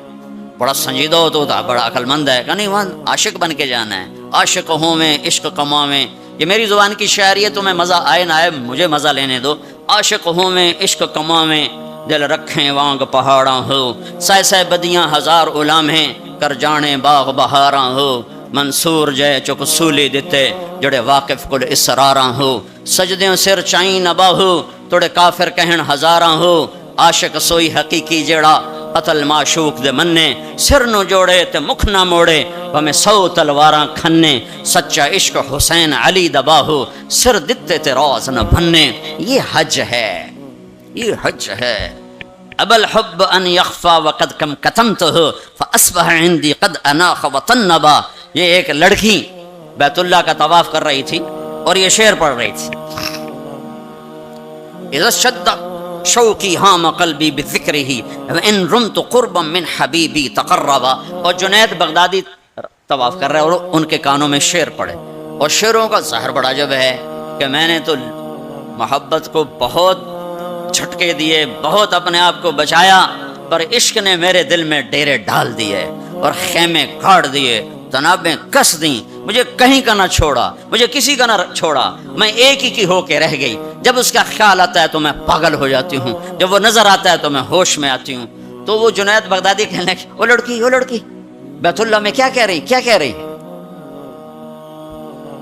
بڑا سنجیدہ ہو تو بڑا عقل مند ہے، کہ نہیں وہاں عاشق بن کے جانا ہے۔ عاشق ہوں میں عشق کماویں، یہ میری زبان کی شاعری ہے، تمہیں مزہ آئے نہ آئے مجھے مزہ لینے دو۔ عاشق ہوں میں عشق کماویں، دل رکھیں وانگ پہاڑاں ہو، سائے سائے بدیاں ہزار غلامیں، کر جانے باغ بہاراں ہو، منصور جے چک سولی دیتے جڑے واقف کل اسراراں ہو، سجدیں سر چائیں نبا ہو توڑے کافر کہن ہزاراں ہو، عاشق سوئی حقیقی جیڑا قتل معشوق دے مننے، سر نو جوڑے تے مکھ نہ موڑے ہمیں 100 تلواراں کھنے، سچا عشق حسین علی دبا ہو، سر دتے تے روز نہ بھنے۔ یہ حج ہے، یہ حج ہے۔ اب الحب ان یخفا وقد کم کتمتہ فاصبح عندی قد اناخ وطنبا۔ یہ ایک لڑکی بیت اللہ کا طواف کر رہی تھی اور یہ شعر پڑھ رہی تھی، اذا شد شوقی ہام قلبی بذکرہ وان رمت قربا من حبیبی تقربا. اور جنید بغدادی طواف کر رہے اور ان کے کانوں میں شعر پڑے، اور شعروں کا ظاہر بڑا جب ہے کہ میں نے تو محبت کو بہت جھٹکے دیے، بہت اپنے آپ کو بچایا، پر عشق نے میرے دل میں ڈیرے ڈال دیے اور خیمے گاڑ دیے، تنابیں کس دیں، مجھے کہیں کا نہ چھوڑا، مجھے کسی کا نہ چھوڑا، میں ایک ہی کی ہو کے رہ گئی. جب اس کا خیال آتا ہے تو میں پاگل ہو جاتی ہوں، جب وہ نظر آتا ہے تو میں ہوش میں آتی ہوں. تو وہ جنید بغدادی کہنے لگے وہ لڑکی بیت اللہ میں کیا کہہ رہی.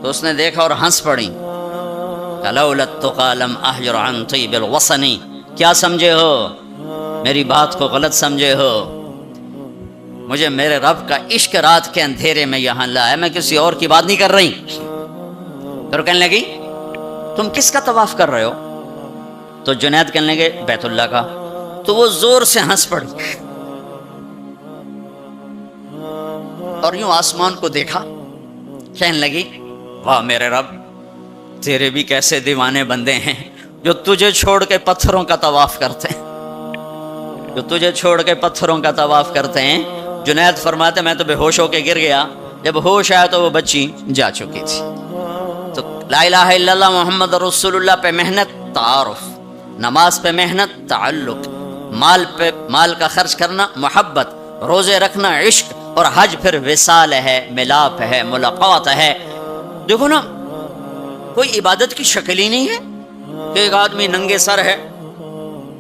تو اس نے دیکھا اور ہنس پڑی. لولا التقى لم احجر عن طيب الوطن. کیا سمجھے ہو، میری بات کو غلط سمجھے ہو، مجھے میرے رب کا عشق رات کے اندھیرے میں یہاں لایا، میں کسی اور کی بات نہیں کر رہی. تو کہنے لگی تم کس کا طواف کر رہے ہو؟ تو جنید کہنے لگے بیت اللہ کا. تو وہ زور سے ہنس پڑی اور یوں آسمان کو دیکھا، کہنے لگی واہ میرے رب، تیرے بھی کیسے دیوانے بندے ہیں جو تجھے چھوڑ کے پتھروں کا طواف کرتے ہیں، جو تجھے چھوڑ کے پتھروں کا طواف کرتے ہیں. جنید فرماتے میں تو بے ہوش ہو کے گر گیا، جب ہوش آیا تو وہ بچی جا چکی تھی. تو لا الہ الا اللہ محمد رسول اللہ پہ محنت تعارف، نماز پہ محنت تعلق، مال کا خرچ کرنا محبت، روزے رکھنا عشق، اور حج پھر وصال ہے، ملاپ ہے، ملاقات ہے. دیکھو نا، کوئی عبادت کی شکل ہی نہیں ہے کہ ایک آدمی ننگے سر ہے،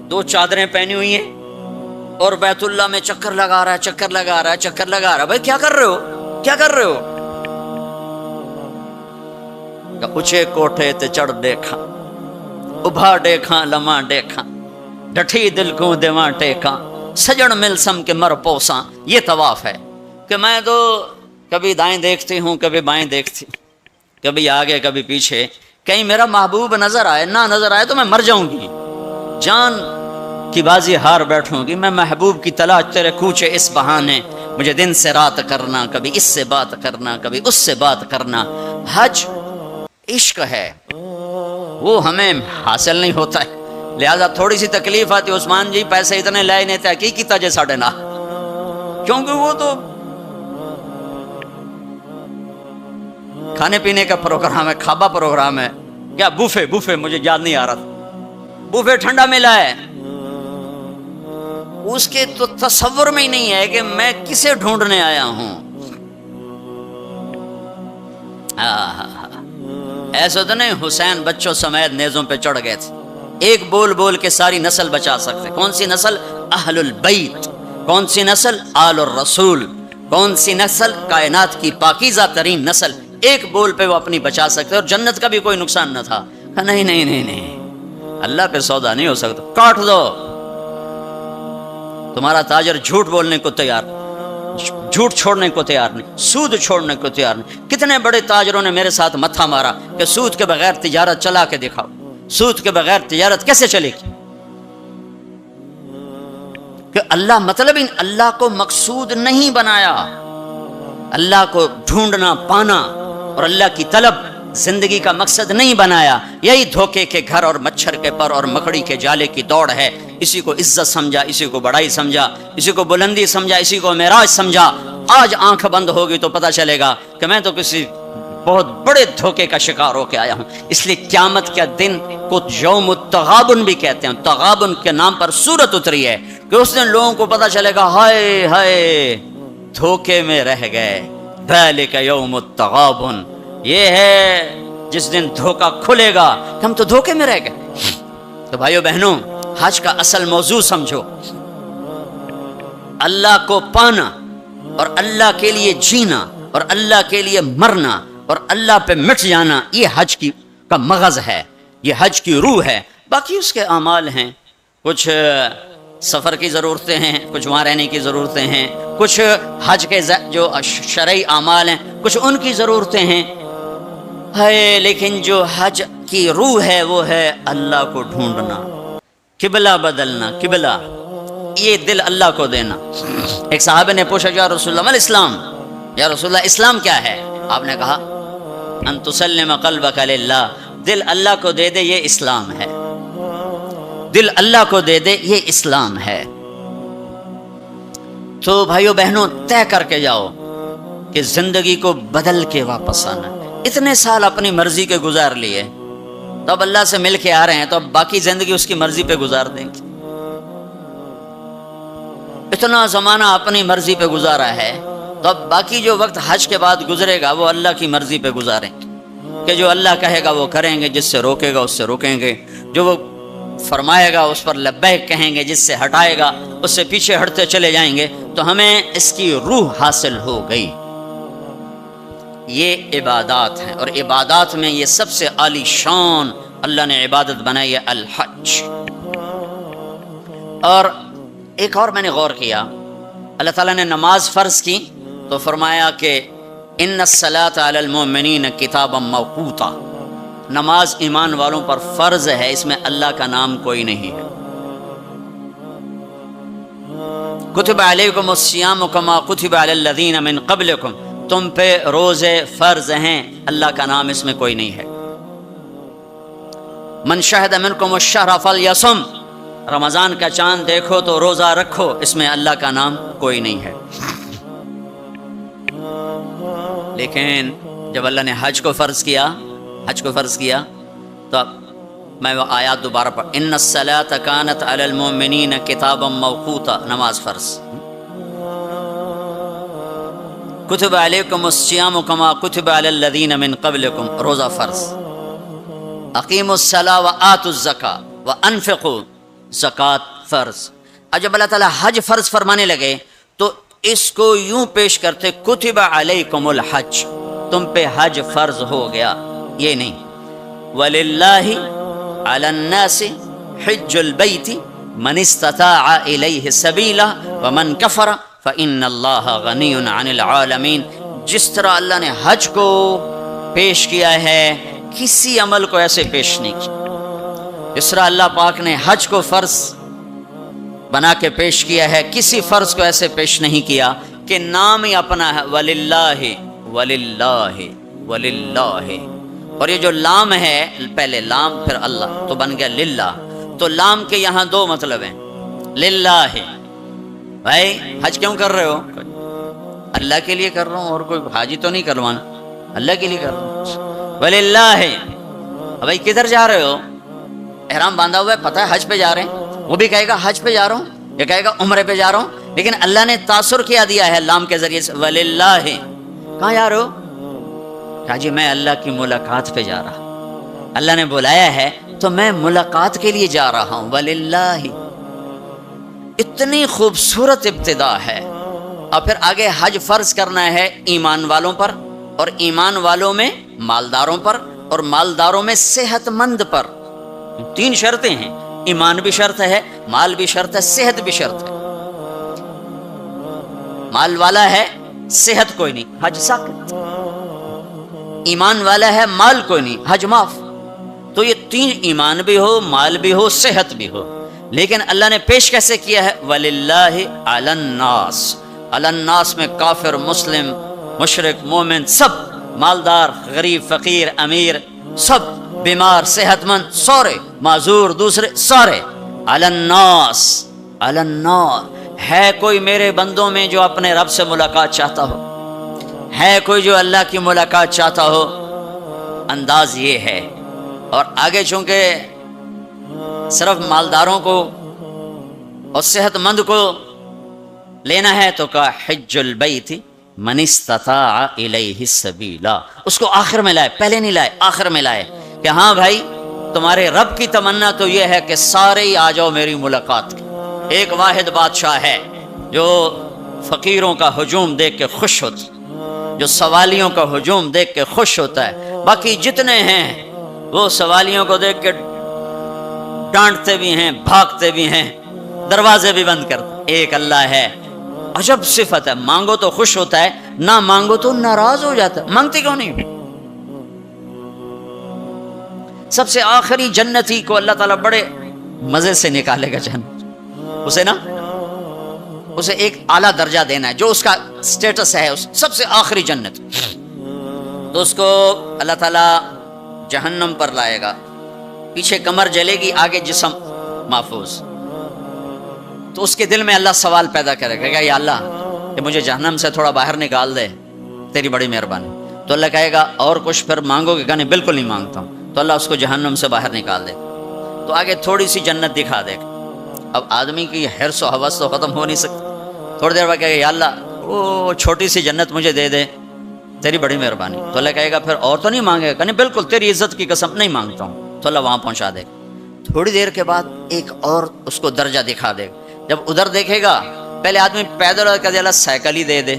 2 چادریں پہنی ہوئی ہیں اور بیت اللہ میں چکر لگا رہا ہے. بھائی کیا کر رہے ہو؟ کہ اونچے کوٹھے تے چڑھ دیکھا، ابھا دیکھا لمحہ دیکھا، ڈٹھی دل کو دیواں ٹیکا، سجن مل سم کے مر پوساں. یہ طواف ہے کہ میں تو کبھی دائیں دیکھتی ہوں، کبھی بائیں دیکھتی، کبھی آگے کبھی پیچھے، کہیں میرا محبوب نظر آئے، نہ نظر آئے تو میں مر جاؤں گی، جان کی بازی ہار بیٹھوں گی. میں محبوب کی تلاش تیرے کوچے اس بہانے، مجھے دن سے رات کرنا، کبھی اس سے بات کرنا، کبھی اس سے بات کرنا. حج عشق ہے، وہ ہمیں حاصل نہیں ہوتا ہے، لہذا تھوڑی سی تکلیف آتی. عثمان جی پیسے اتنے لائے نہیں تھے کی کیتا جے ساڑھے نہ، کیونکہ وہ تو کھانے پینے کا پروگرام ہے، کھابا پروگرام ہے، کیا بوفے مجھے یاد نہیں آ رہا تھا، بوفے ٹھنڈا ملا ہے. اس کے تو تصور میں ہی نہیں ہے کہ میں کسے ڈھونڈنے آیا ہوں. ایسا تو نہیں حسین بچوں سمیت نیزوں پہ چڑھ گئے تھے، ایک بول کے ساری نسل بچا سکتے. کون سی نسل؟ اہل البیت. کون سی نسل؟ آل الرسول. کون سی نسل؟ کائنات کی پاکیزہ ترین نسل. ایک بول پہ وہ اپنی بچا سکتے اور جنت کا بھی کوئی نقصان نہ تھا. نہیں، اللہ پہ سودا نہیں ہو سکتا، کاٹ دو. تمہارا تاجر جھوٹ بولنے کو تیار، جھوٹ چھوڑنے کو تیار نہیں، سود چھوڑنے کو تیار نہیں. کتنے بڑے تاجروں نے میرے ساتھ متھا مارا کہ سود کے بغیر تجارت چلا کے دکھاؤ. سود کے بغیر تجارت کیسے چلے گی؟ کہ اللہ مطلب اللہ کو مقصود نہیں بنایا، اللہ کو ڈھونڈنا پانا اور اللہ کی طلب زندگی کا مقصد نہیں بنایا. یہی دھوکے کے گھر اور مچھر کے پر اور مکڑی کے جالے کی دوڑ ہے. اسی کو عزت سمجھا، اسی کو بڑائی سمجھا، اسی کو بلندی سمجھا، اسی کو معراج سمجھا. آج آنکھ بند ہوگی تو پتہ چلے گا کہ میں تو کسی بہت بڑے دھوکے کا شکار ہو کے آیا ہوں. اس لیے قیامت کا دن کو یوم التغابن بھی کہتے ہیں. تغابن کے نام پر سورت اتری ہے کہ اس دن لوگوں کو پتہ چلے گا ہائے دھوکے میں رہ گئے. ذالک یوم التغابن، یہ ہے جس دن دھوکا کھلے گا کہ ہم تو دھوکے میں رہ گئے. تو بھائیو بہنوں، حج کا اصل موضوع سمجھو، اللہ کو پانا اور اللہ کے لیے جینا اور اللہ کے لیے مرنا اور اللہ پہ مٹ جانا. یہ حج کا مغز ہے، یہ حج کی روح ہے. باقی اس کے اعمال ہیں، کچھ سفر کی ضرورتیں ہیں، کچھ وہاں رہنے کی ضرورتیں ہیں، کچھ حج کے جو شرعی اعمال ہیں کچھ ان کی ضرورتیں ہیں. لیکن جو حج کی روح ہے وہ ہے اللہ کو ڈھونڈنا، قبلہ بدلنا. قبلہ یہ دل اللہ کو دینا. ایک صحابہ نے پوچھا یا رسول اللہ الاسلام، یا رسول اللہ اسلام کیا ہے؟ آپ نے کہا ان تسلم قلبک للہ، دل اللہ کو دے دے، یہ اسلام ہے، دل اللہ کو دے دے، یہ اسلام ہے۔ تو بھائیو بہنوں، طے کر کے جاؤ کہ زندگی کو بدل کے واپس آنا۔ اتنے سال اپنی مرضی کے گزار لیے، تو اب اللہ سے مل کے آ رہے ہیں، تو اب باقی زندگی اس کی مرضی پہ گزار دیں گے۔ اتنا زمانہ اپنی مرضی پہ گزارا ہے، تو اب باقی جو وقت حج کے بعد گزرے گا وہ اللہ کی مرضی پہ گزاریں گے، کہ جو اللہ کہے گا وہ کریں گے، جس سے روکے گا اس سے روکیں گے، جو وہ فرمائے گا اس پر لبیک کہیں گے، جس سے ہٹائے گا اس سے پیچھے ہٹتے چلے جائیں گے۔ تو ہمیں اس کی روح حاصل ہو گئی۔ یہ عبادات ہیں، اور عبادات میں یہ سب سے عالی شان اللہ نے عبادت بنائی ہے الحج۔ اور ایک اور میں نے غور کیا، اللہ تعالیٰ نے نماز فرض کی تو فرمایا کہ ان الصلاۃ علی المؤمنین کتابا موقوتا، نماز ایمان والوں پر فرض ہے، اس میں اللہ کا نام کوئی نہیں ہے۔ کتب علیکم الصیام کما کتب علی الذین من قبلکم، تم پہ روزے فرض ہیں، اللہ کا نام اس میں کوئی نہیں ہے۔ من شہد منکم الشہر فلیصم، رمضان کا چاند دیکھو تو روزہ رکھو، اس میں اللہ کا نام کوئی نہیں ہے۔ لیکن جب اللہ نے حج کو فرض کیا تو اب میں وہ آیات دوبارہ پڑھ، ان الصلاۃ کانت علی المؤمنین کتابا موقوتا، نماز فرض۔ کتب علیکم الصیام کما کتب علی الذین من قبلکم، روزہ فرض۔ اقیموا الصلاۃ وآتوا الزکاۃ وانفقوا، زکوٰۃ فرض۔ اور جب اللہ تعالیٰ حج فرض فرمانے لگے تو اس کو یوں پیش کرتے، کتب علیکم الحج، تم پہ حج فرض ہو گیا، یہ نہیں۔ وَلِلَّهِ عَلَى النَّاسِ حِجُّ الْبَيْتِ مَنِ اسْتَطَاعَ إِلَيْهِ سَبِيلًا وَمَنْ كَفَرَ فَإِنَّ اللَّهَ غَنِيٌّ عَنِ الْعَالَمِينَ۔ جس طرح اللہ نے حج کو پیش کیا ہے، کسی عمل کو ایسے پیش نہیں کیا۔ جس طرح اللہ پاک نے حج کو فرض بنا کے پیش کیا ہے، کسی فرض کو ایسے پیش نہیں کیا کہ نام ہی اپنا ہے، وَلِلَّهِ وَلِلَّهِ وَلِلَّهِ۔ اور یہ جو لام ہے، پہلے لام پھر اللہ، تو بن گیا للہ۔ تو لام کے یہاں دو مطلب ہیں، للہ، بھائی حج کیوں کر رہے ہو؟ اللہ کے لیے کر رہا ہوں، اور کوئی حاجی تو نہیں کروانا، اللہ کے لیے کر رہا ہوں۔ وَلِلَّهِ، بھائی کدھر جا رہے ہو؟ احرام باندھا ہوا ہے، پتہ ہے حج پہ جا رہے ہیں، وہ بھی کہے گا حج پہ جا رہا ہوں، یہ کہے گا عمرے پہ جا رہا ہوں، لیکن اللہ نے تاثر کیا دیا ہے لام کے ذریعے سے، وَلِلَّهِ، کہاں جا رہے ہو؟ کہا جی میں اللہ کی ملاقات پہ جا رہا ہوں، اللہ نے بلایا ہے تو میں ملاقات کے لیے جا رہا ہوں، وَلِلَّهِ۔ اتنی خوبصورت ابتدا ہے۔ اور پھر آگے حج فرض کرنا ہے ایمان والوں پر، اور ایمان والوں میں مالداروں پر، اور مالداروں میں صحت مند پر۔ تین شرطیں ہیں، ایمان بھی شرط ہے، مال بھی شرط ہے، صحت بھی شرط ہے۔ مال والا ہے، صحت کوئی نہیں، حج ساقط۔ ایمان والا ہے، مال کوئی نہیں، حج معاف۔ تو یہ تین، ایمان بھی ہو، مال بھی ہو، صحت بھی ہو۔ لیکن اللہ نے پیش کیسے کیا ہے؟ وَلِلَّهِ عَلَى النَّاسِ، علی الناس میں کافر، مسلم، مشرک، مومن، سب، مالدار، غریب، فقیر، امیر، سب، بیمار، صحت مند، سارے، معذور، دوسرے، سارے، علی الناس، علی الناس۔ ہے کوئی میرے بندوں میں جو اپنے رب سے ملاقات چاہتا ہو؟ ہے کوئی جو اللہ کی ملاقات چاہتا ہو؟ انداز یہ ہے۔ اور آگے چونکہ صرف مالداروں کو اور صحت مند کو لینا ہے تو کہا حج البیت من استطاع الیہ السبیلا، اس کو آخر میں لائے، پہلے نہیں لائے، آخر میں لائے کہ ہاں بھائی تمہارے رب کی تمنا تو یہ ہے کہ سارے ہی آ جاؤ میری ملاقات کی۔ ایک واحد بادشاہ ہے جو فقیروں کا ہجوم دیکھ کے خوش ہوتا، جو سوالیوں کا ہجوم دیکھ کے خوش ہوتا ہے، باقی جتنے ہیں وہ سوالیوں کو دیکھ کے ڈانٹتے بھی ہیں، بھاگتے بھی ہیں، دروازے بھی بند کرتے۔ ایک اللہ ہے، عجب صفت ہے، مانگو تو خوش ہوتا ہے، نہ مانگو تو ناراض ہو جاتا ہے۔ مانگتے کیوں نہیں؟ سب سے آخری جنتی کو اللہ تعالیٰ بڑے مزے سے نکالے گا جنت، اسے ایک اعلیٰ درجہ دینا ہے جو اس کا سٹیٹس ہے، سب سے آخری جنت۔ تو تو اس کو اللہ تعالیٰ جہنم پر لائے گا، پیچھے کمر جلے گی، آگے جسم محفوظ. تو اس کے دل میں اللہ سوال پیدا کرے گا، یا اللہ کہ مجھے جہنم سے تھوڑا باہر نکال دے، تیری بڑی مہربانی. تو اللہ کہے گا اور کچھ پھر مانگو گے؟ کہ نہیں بالکل نہیں مانگتا ہوں. تو اللہ اس کو جہنم سے باہر نکال دے. تو آگے تھوڑی سی جنت دکھا دے. اب آدمی کی حرص و حوث تو ختم ہو نہیں سکتی. تھوڑی دیر بعد کہے گا یا اللہ وہ چھوٹی سی جنت مجھے دے دے، تیری بڑی مہربانی. تو اللہ کہے گا پھر اور تو نہیں مانگے گا؟ کہ نہیں بالکل تیری عزت کی قسم نہیں مانگتا ہوں. تو اللہ وہاں پہنچا دے. تھوڑی دیر کے بعد ایک اور اس کو درجہ دکھا دے. جب ادھر دیکھے گا، پہلے آدمی پیدل کہتے اللہ سائیکل ہی دے دے.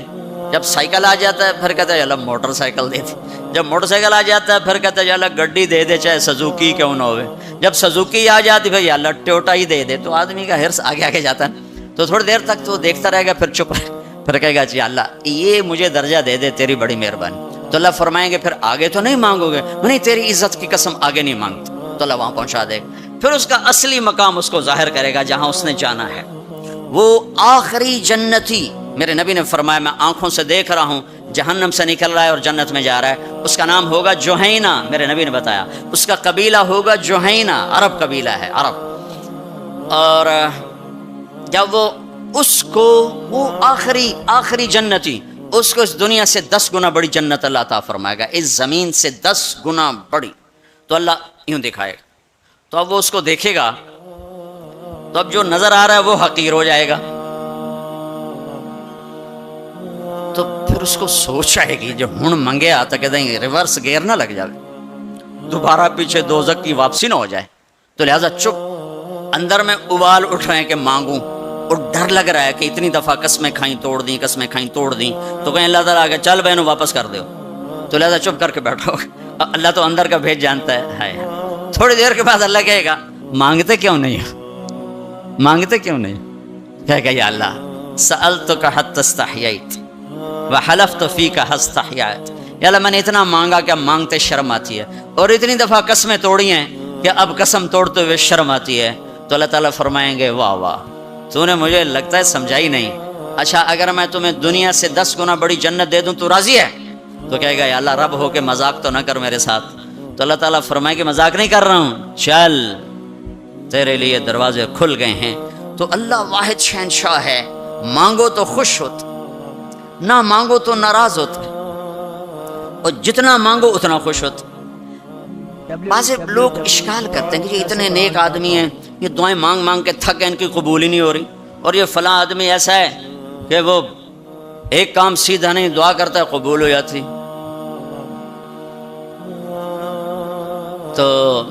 جب سائیکل آ جاتا ہے پھر کہتا ہے اللہ موٹر سائیکل دے دے. جب موٹر سائیکل آ جاتا ہے پھر کہتا ہے اللہ گڈی دے دے، چاہے سزوکی کیوں نہ ہوئے. جب سزوکی آ جاتی پھر اللہ ٹوٹا ہی دے دے. تو آدمی کا حرص آگے آگے جاتا ہے. تو تھوڑی دیر تک تو دیکھتا رہے گا، پھر چپ رہے، پھر کہے گا جی اللہ یہ مجھے درجہ دے دے، تیری بڑی مہربانی. تو اللہ فرمائیں گے پھر آگے تو نہیں مانگو گے؟ نہیں تیری عزت کی قسم آگے نہیں مانگتا. تو اللہ وہاں پہنچا دے. پھر اس کا اصلی مقام اس کو ظاہر کرے گا جہاں اس نے جانا ہے. وہ آخری جنتی، میرے نبی نے فرمایا میں آنکھوں سے دیکھ رہا ہوں، جہنم سے نکل رہا ہے اور جنت میں جا رہا ہے. اس کا نام ہوگا جوہینہ. میرے نبی نے بتایا اس کا قبیلہ ہوگا جوہینہ، عرب قبیلہ ہے، عرب. اور جب وہ اس کو وہ آخری جنتی، اس کو اس دنیا سے 10 گنا بڑی جنت اللہ عطا فرمائے گا، اس زمین سے 10 گنا بڑی. تو اللہ یوں دکھائے گا. تو اب وہ اس کو دیکھے گا تو اب جو نظر آ رہا ہے وہ حقیر ہو جائے گا. تو پھر اس کو سوچ آئے گی جو ہن منگے آتا کہ دیں ریورس گیئر نہ لگ جائے، دوبارہ پیچھے دوزخ کی واپسی نہ ہو جائے. تو لہٰذا چپ، اندر میں ابال اٹھ رہے ہیں کہ مانگوں، اور ڈر لگ رہا ہے کہ اتنی دفعہ قسمیں کھائیں توڑ دیں، قسمیں کھائیں توڑ دیں. تو کہیں اللہ تعالیٰ آگے چل بہنوں واپس کر دو. تو لہٰذا چپ کر کے بیٹھو. اللہ تو اندر کا بھیج جانتا ہے. تھوڑی دیر کے بعد اللہ کہے گا مانگتے کیوں نہیں، مانگتے کیوں نہیں؟ کہے گا یا اللہ سألتک حتی استحییت وحلفت فیک حتی استحییت. یا اللہ میں نے اتنا مانگا کہ اب مانگتے شرم آتی ہے، اور اتنی دفعہ قسمیں توڑی ہیں کہ اب قسم توڑتے ہوئے شرم آتی ہے. تو اللہ تعالیٰ فرمائیں گے واہ واہ تو نے مجھے لگتا ہے سمجھائی نہیں. اچھا اگر میں تمہیں دنیا سے 10 گنا بڑی جنت دے دوں تو راضی ہے؟ تو کہے گا یا اللہ رب ہو کے مذاق تو نہ کر میرے ساتھ. تو اللہ تعالیٰ فرمائے کہ مذاق نہیں کر رہا ہوں، چل تیرے لیے دروازے کھل گئے ہیں. تو اللہ واحد شہنشاہ ہے، مانگو تو خوش ہوتے، نہ مانگو تو ناراض ہوتے، اور جتنا مانگو اتنا خوش ہوتے. بعض لوگ اشکال کرتے ہیں کہ یہ اتنے نیک آدمی ہیں، یہ دعائیں مانگ مانگ کے تھک گئے، ان کی قبول ہی نہیں ہو رہی. اور یہ فلاں آدمی ایسا ہے کہ وہ ایک کام سیدھا نہیں، دعا کرتا ہے قبول ہو جاتی. تو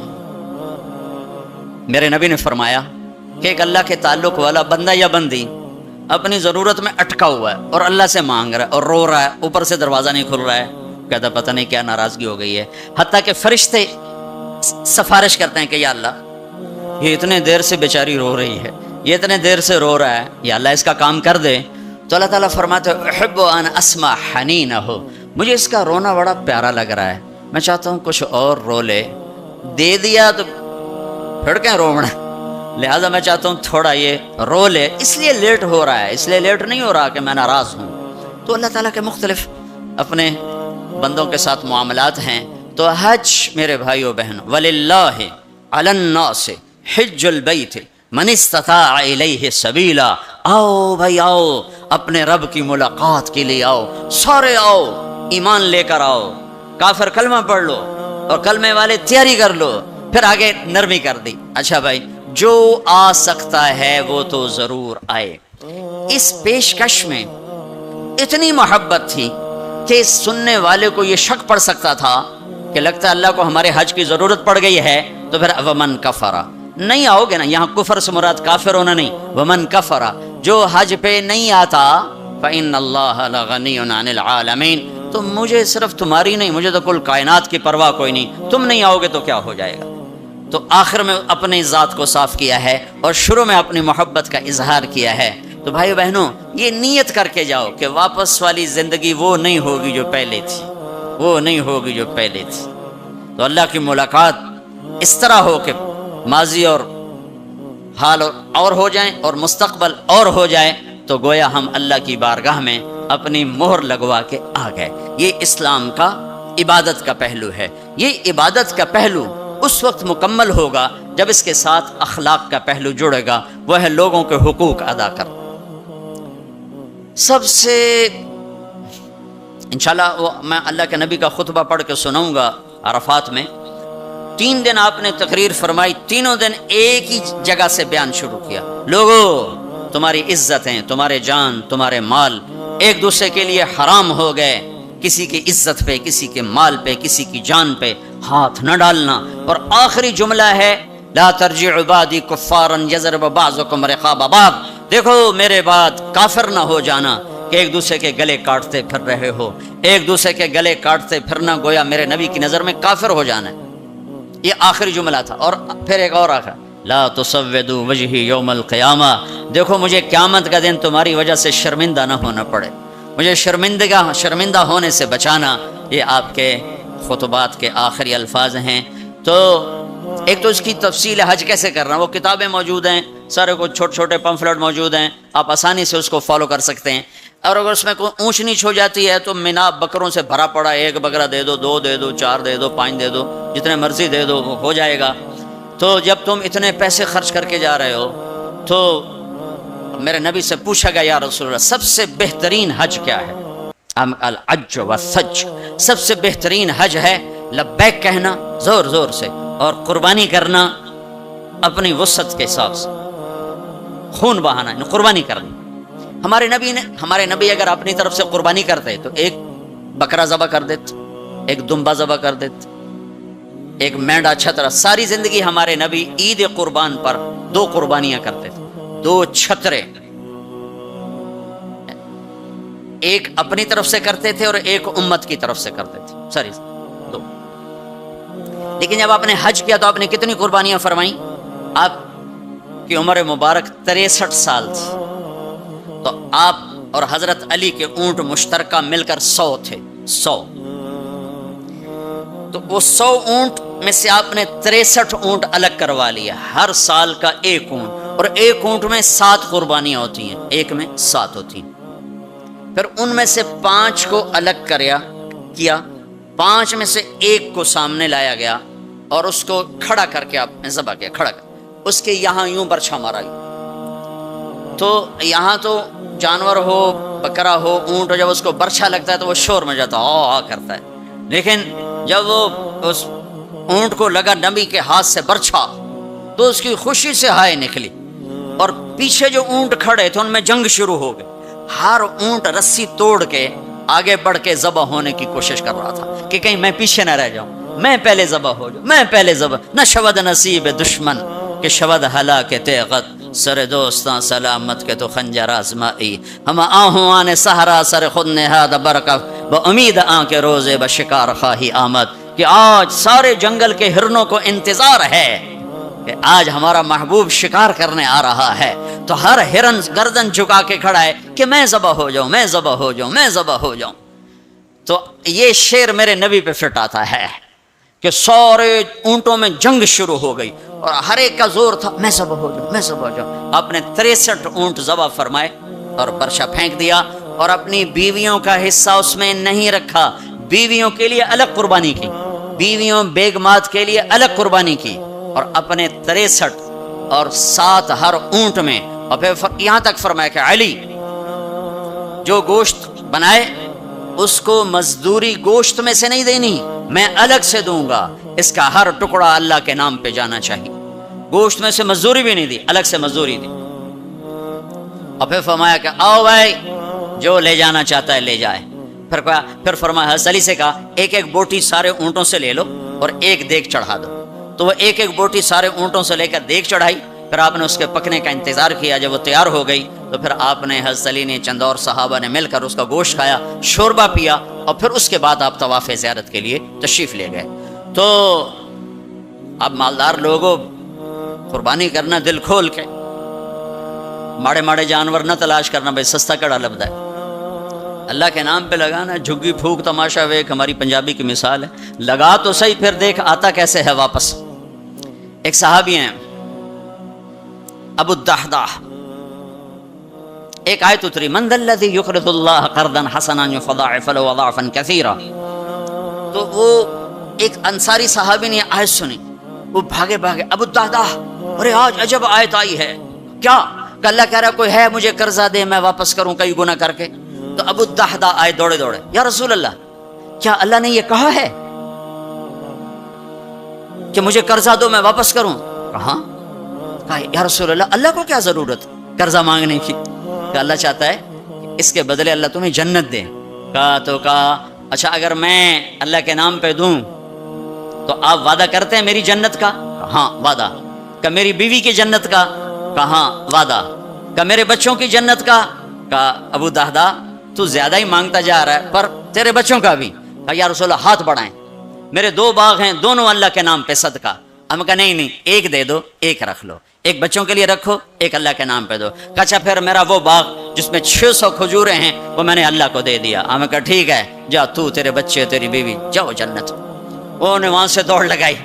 میرے نبی نے فرمایا کہ ایک اللہ کے تعلق والا بندہ یا بندی اپنی ضرورت میں اٹکا ہوا ہے اور اللہ سے مانگ رہا ہے اور رو رہا ہے، اوپر سے دروازہ نہیں کھل رہا ہے. کہتا پتہ نہیں کیا ناراضگی ہو گئی ہے. حتیٰ کہ فرشتے سفارش کرتے ہیں کہ یا اللہ یہ اتنے دیر سے بیچاری رو رہی ہے، یہ اتنے دیر سے رو رہا ہے، یا اللہ اس کا کام کر دے. تو اللہ تعالیٰ فرماتے احب ان اسمع حنینہ، مجھے اس کا رونا بڑا پیارا لگ رہا ہے، میں چاہتا ہوں کچھ اور رو لے. دے دیا تو پھر کہیں رونا، لہٰذا میں چاہتا ہوں تھوڑا یہ رو لے، اس لیے لیٹ ہو رہا ہے، اس لیے لیٹ نہیں ہو رہا کہ میں ناراض ہوں. تو اللہ تعالیٰ کے مختلف اپنے بندوں کے ساتھ معاملات ہیں. تو حج میرے بھائیو بہنوں، وَلِلَّهِ عَلَى النَّاسِ حِجُّ الْبَيْتِ مَنِ اسْتَطَاعَ إِلَيْهِ سَبِيلًا. آؤ بھائی آؤ، اپنے رب کی ملاقات کے لیے آؤ، سارے آؤ، ایمان لے کر آؤ. کافر کلمہ پڑھ لو اور کلمے والے تیاری کر لو. پھر آگے نرمی کر دی، اچھا بھائی جو آ سکتا ہے وہ تو ضرور آئے. اس پیشکش میں اتنی محبت تھی کہ سننے والے کو یہ شک پڑ سکتا تھا کہ لگتا ہے اللہ کو ہمارے حج کی ضرورت پڑ گئی ہے. تو پھر ومن کفرا، نہیں آؤ گے نا، یہاں کفر سے مراد کافر ہونا نہیں، ومن کفرا جو حج پہ نہیں آتا فإن اللہ لغنی عن العالمین، تو مجھے صرف تمہاری نہیں، مجھے تو کل کائنات کی پرواہ کوئی نہیں، تم نہیں آؤ گے تو کیا ہو جائے گا. تو آخر میں اپنی ذات کو صاف کیا ہے اور شروع میں اپنی محبت کا اظہار کیا ہے. تو بھائی بہنوں یہ نیت کر کے جاؤ کہ واپس والی زندگی وہ نہیں ہوگی جو پہلے تھی، وہ نہیں ہوگی جو پہلے تھی. تو اللہ کی ملاقات اس طرح ہو کہ ماضی اور حال اور ہو جائیں اور مستقبل اور ہو جائے، تو گویا ہم اللہ کی بارگاہ میں اپنی مہر لگوا کے آ گئے. یہ اسلام کا عبادت کا پہلو ہے. یہ عبادت کا پہلو اس وقت مکمل ہوگا جب اس کے ساتھ اخلاق کا پہلو جڑے گا، وہ ہے لوگوں کے حقوق ادا کر. سب سے انشاءاللہ میں اللہ کے نبی کا خطبہ پڑھ کے سناؤں گا عرفات میں. 3 دن آپ نے تقریر فرمائی، تینوں دن ایک ہی جگہ سے بیان شروع کیا. لوگو تمہاری عزتیں، تمہارے جان، تمہارے مال ایک دوسرے کے لیے حرام ہو گئے. کسی کی عزت پہ، کسی کے مال پہ، کسی کی جان پہ ہاتھ نہ ڈالنا. اور آخری جملہ ہے لا ترجعوا بعدی کفارا یضرب بعضکم رقاب بعض. دیکھو میرے بعد کافر نہ ہو جانا کہ ایک دوسرے کے گلے کاٹتے پھر رہے ہو. ایک دوسرے کے گلے کاٹتے پھرنا گویا میرے نبی کی نظر میں کافر ہو جانا ہے. یہ آخری جملہ تھا. اور پھر ایک اور آخر لا تسودوا وجہی یوم القیامہ. دیکھو مجھے قیامت کا دن تمہاری وجہ سے شرمندہ نہ ہونا پڑے، مجھے شرمندہ ہونے سے بچانا. یہ آپ کے خطبات کے آخری الفاظ ہیں. تو ایک تو اس کی تفصیل حج کیسے کرنا، وہ کتابیں موجود ہیں، سارے کو چھوٹے چھوٹے پمفلٹ موجود ہیں، آپ آسانی سے اس کو فالو کر سکتے ہیں. اور اگر اس میں کوئی اونچ نیچ ہو جاتی ہے تو مینا بکروں سے بھرا پڑا، 1 بکرا دے دو، 2 دے دو، 4 دے دو، 5 دے دو، جتنے مرضی دے دو ہو جائے گا. تو جب تم اتنے پیسے خرچ کر کے جا رہے ہو تو میرے نبی سے پوچھا گیا یا رسول اللہ سب سے بہترین حج کیا ہے؟ الحج والسج. سب سے بہترین حج ہے لبیک کہنا زور زور سے اور قربانی کرنا اپنی وسعت کے حساب سے، خون بہانا، قربانی کرنا. ہمارے نبی اگر اپنی طرف سے قربانی کرتے تو 1 بکرا ذبح کر دیتے، 1 دمبا ذبح کر دیتے، 1 مینڈا چھترا. ساری زندگی ہمارے نبی عید قربان پر 2 قربانیاں کرتے تھے، 2 چھترے، 1 اپنی طرف سے کرتے تھے اور 1 امت کی طرف سے کرتے تھے. ساری 2. لیکن جب آپ نے حج کیا تو آپ نے کتنی قربانیاں فرمائیں؟ آپ کی عمر مبارک 63 سال تھی. تو آپ اور حضرت علی کے اونٹ مشترکہ مل کر 100 تھے. 100. تو وہ 100 اونٹ میں سے آپ نے 63 اونٹ الگ کروا لیا، ہر سال کا 1 اونٹ. اور 1 اونٹ میں 7 قربانیاں ہوتی ہیں، 1 میں 7 ہوتی ہیں. پھر ان میں سے 5 کو الگ کیا، 5 میں سے 1 کو سامنے لایا گیا اور اس کو کھڑا کر کے آپ نے ذبح کیا. کھڑا کر اس کے یہاں یوں برچھا مارا. تو یہاں تو جانور ہو، بکرا ہو، اونٹ ہو، جب اس کو برچھا لگتا ہے تو وہ شور میں جاتا آ کرتا ہے. لیکن جب وہ اس اونٹ کو لگا نبی کے ہاتھ سے برچھا تو اس کی خوشی سے ہائے نکلی. اور پیچھے جو اونٹ کھڑے تھے ان میں جنگ شروع ہو گئی. ہر اونٹ رسی توڑ کے آگے بڑھ کے ذبح ہونے کی کوشش کر رہا تھا کہ کہیں میں پیچھے نہ رہ جاؤں، میں پہلے ذبح ہو جاؤں، میں پہلے ذبح. نہ شود نصیب دشمن کہ شود ہلا کے تیغت، سر دوستاں سلامت کے تو خنجر آزمائی. ہم آہوں آنے سہرا سر خود نہاد برکف با امید آن کے روزے بشکار خواہی آمد. کہ آج سارے جنگل کے ہرنوں کو انتظار ہے کہ آج ہمارا محبوب شکار کرنے آ رہا ہے. تو ہر ہرن گردن جھکا کے کھڑا ہے کہ میں ذبح ہو جاؤں، میں ذبح ہو جاؤں، میں ذبح ہو جاؤں. تو یہ شعر میرے نبی پہ فٹ آتا ہے کہ سارے اونٹوں میں جنگ شروع ہو گئی اور ہر ایک کا زور تھا میں ذبح ہو جاؤں، میں ذبح ہو جاؤں. آپ نے 63 اونٹ ذبح فرمائے اور برچھا پھینک دیا اور اپنی بیویوں کا حصہ اس میں نہیں رکھا. بیویوں کے لیے الگ قربانی کی، بیویوں بیگمات کے لیے الگ قربانی کی اور اپنے 63 اور 7 ہر اونٹ میں. اور پھر یہاں تک فرمایا کہ علی جو گوشت بنائے اس کو مزدوری گوشت میں سے نہیں دینی، میں الگ سے دوں گا، اس کا ہر ٹکڑا اللہ کے نام پہ جانا چاہیے. گوشت میں سے مزدوری بھی نہیں دی، الگ سے مزدوری دی. اور پھر فرمایا کہ آؤ بھائی جو لے جانا چاہتا ہے لے جائے. پھر فرمایا حضرت علی سے کہا 1 بوٹی سارے اونٹوں سے لے لو اور 1 دیگ چڑھا دو. تو وہ 1 بوٹی سارے اونٹوں سے لے کر دیگ چڑھائی. پھر آپ نے اس کے پکنے کا انتظار کیا. جب وہ تیار ہو گئی تو پھر آپ نے حضرت علی نے چند اور صحابہ نے مل کر اس کا گوشت کھایا، شوربہ پیا اور پھر اس کے بعد آپ طواف زیارت کے لیے تشریف لے گئے. تو اب مالدار لوگوں قربانی کرنا دل کھول کے، ماڑے ماڑے جانور نہ تلاش کرنا، بھائی سستا کڑا لبدا ہے، اللہ کے نام پہ لگانا. جھگی پھونک تماشا ویک ہماری پنجابی کی مثال ہے، لگا تو صحیح پھر دیکھ آتا کیسے ہے واپس. ایک صحابی ہیں ابو الدحداح، ایک آیت اتری من ذا الذی یقرض اللہ قرضا حسنا یضاعف له اضعافا کثیرا. تو وہ ایک انصاری صحابی نے آیت سنی, وہ بھاگے بھاگے, ابو الدہدہ ارے آج عجب آیت آئی ہے, کیا کہ اللہ کہہ رہا کوئی ہے مجھے قرضہ دے میں واپس کروں کئی گناہ کر کے. تو ابو الدہدہ آئے دوڑے دوڑے, یا رسول اللہ کیا اللہ نے یہ کہا ہے کہ مجھے قرضہ دو میں واپس کروں؟ کہاں, کہا یا رسول اللہ اللہ کو کیا ضرورت قرضہ مانگنے کی, کہ اللہ چاہتا ہے اس کے بدلے اللہ تمہیں جنت دے. کہا اچھا اگر میں اللہ کے نام پہ دوں تو آپ وعدہ کرتے ہیں میری جنت کا؟ ہاں وعدہ. کہ میری بیوی کی جنت کا؟ کہاں وعدہ. کہ میرے بچوں کی جنت کا؟ کہا ابو دہدہ تو زیادہ ہی مانگتا جا رہا ہے, پر تیرے بچوں کا بھی. کہا یا رسول اللہ ہاتھ بڑھائیں, میرے 2 باغ ہیں دونوں اللہ کے نام پہ صدقہ. ہم کہا نہیں ایک دے دو, ایک رکھ لو, ایک بچوں کے لیے رکھو, ایک اللہ کے نام پہ دو. کہا اچھا پھر میرا وہ باغ جس میں 600 کھجوریں ہیں وہ میں نے اللہ کو دے دیا. ہم کہا ٹھیک ہے جا تو تیرے بچے تیری بیوی جاؤ جنت. انہوں نے وہاں سے دوڑ لگائی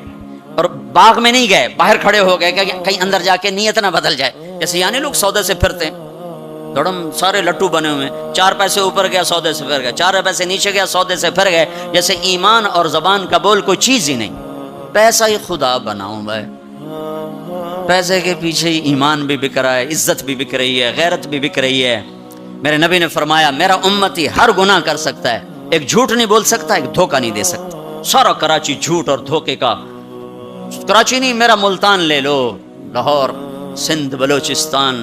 اور باغ میں نہیں گئے, باہر کھڑے ہو گئے کہ کہیں اندر جا کے نیت نہ بدل جائے. جیسے یعنی لوگ سودے سے پھرتے ہیں, دوڑم سارے لٹو بنے ہوئے, 4 پیسے اوپر گیا سودے سے پھر گئے, 4 پیسے نیچے گیا سودے سے پھر گئے, جیسے ایمان اور زبان کا بول کوئی چیز ہی نہیں. پیسہ ہی خدا بناؤں بھائی, پیسے کے پیچھے ہی ایمان بھی بک رہا ہے, عزت بھی بک رہی ہے, غیرت بھی بک رہی ہے. میرے نبی نے فرمایا میرا امتی ہر گناہ کر سکتا ہے, ایک جھوٹ نہیں بول سکتا, ایک دھوکہ نہیں دے سکتا. سارا کراچی جھوٹ اور دھوکے کا. کراچی نہیں, میرا ملتان لے لو, لاہور, سندھ, بلوچستان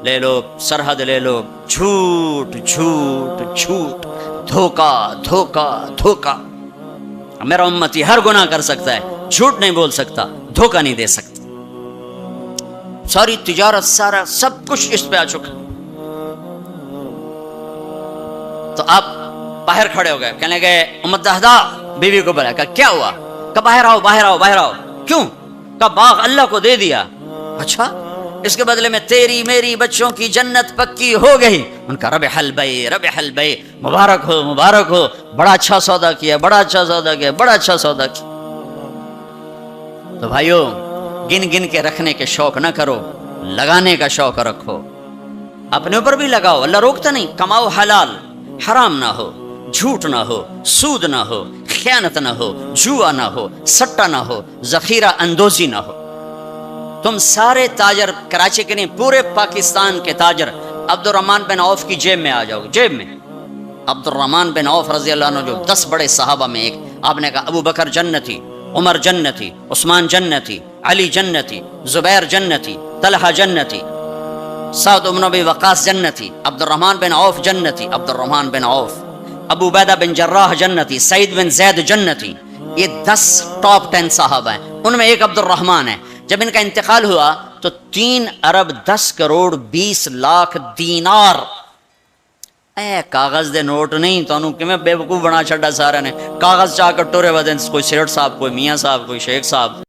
لے لو, سرحد لے لو, جھوٹ جھوٹ جھوٹ, دھوکا دھوکا دھوکا. میرا امتی ہر گناہ کر سکتا ہے, جھوٹ نہیں بول سکتا, دھوکا نہیں دے سکتا. ساری تجارت سارا سب کچھ اس پہ آ چکا. تو آپ باہر کھڑے ہو گئے, کہنے گئے ام الدہدہ بیوی کو بلایا, کہا کیا ہوا؟ کہا باہر آؤ باہر آؤ باہر آؤ. کیوں؟ کہا باغ اللہ کو دے دیا. اچھا اس کے بدلے میں تیری میری بچوں کی جنت پکی ہو گئی. ان کا ربح البیع ربح البیع, مبارک ہو مبارک ہو, بڑا اچھا سودا کیا بڑا اچھا سودا کیا بڑا اچھا سودا کیا. تو بھائیو گن گن کے رکھنے کے شوق نہ کرو, لگانے کا شوق رکھو. اپنے اوپر بھی لگاؤ, اللہ روکتا نہیں. کماؤ حلال, حرام نہ ہو, جھوٹ نہ ہو, سود نہ ہو, خیانت نہ ہو, جوا نہ ہو, سٹا نہ ہو, ذخیرہ اندوزی نہ ہو. تم سارے تاجر, کراچی کے نہیں پورے پاکستان کے تاجر عبد الرحمن بن عوف کی جیب میں آ جاؤ. جیب میں عبد الرحمن بن عوف رضی اللہ عنہ جو 10 بڑے صحابہ میں ایک, آپ نے کہا ابو بکر جنتی, عمر جنتی, عثمان جنتی, علی جنتی, زبیر جنتی, طلحہ جنتی, سعد بن ابی وقاص جنتی, عبد الرحمن بن عوف جنتی, عبد الرحمن بن عوف, ابو عبیدہ بن جراح جنتی, سعید بن زید جنتی. یہ 10 ٹاپ 10 صحابہ ہیں, ان میں ایک عبد الرحمن ہے. جب ان کا انتقال ہوا تو 3 ارب 10 کروڑ 20 لاکھ دینار, اے کاغذ دے نوٹ نہیں, تو انہوں کہ میں بے وقوف بنا چھڑا سارے نے, کاغذ چاہ کر ٹورے ودن, کوئی سیٹ صاحب, کوئی میاں صاحب, کوئی شیخ صاحب.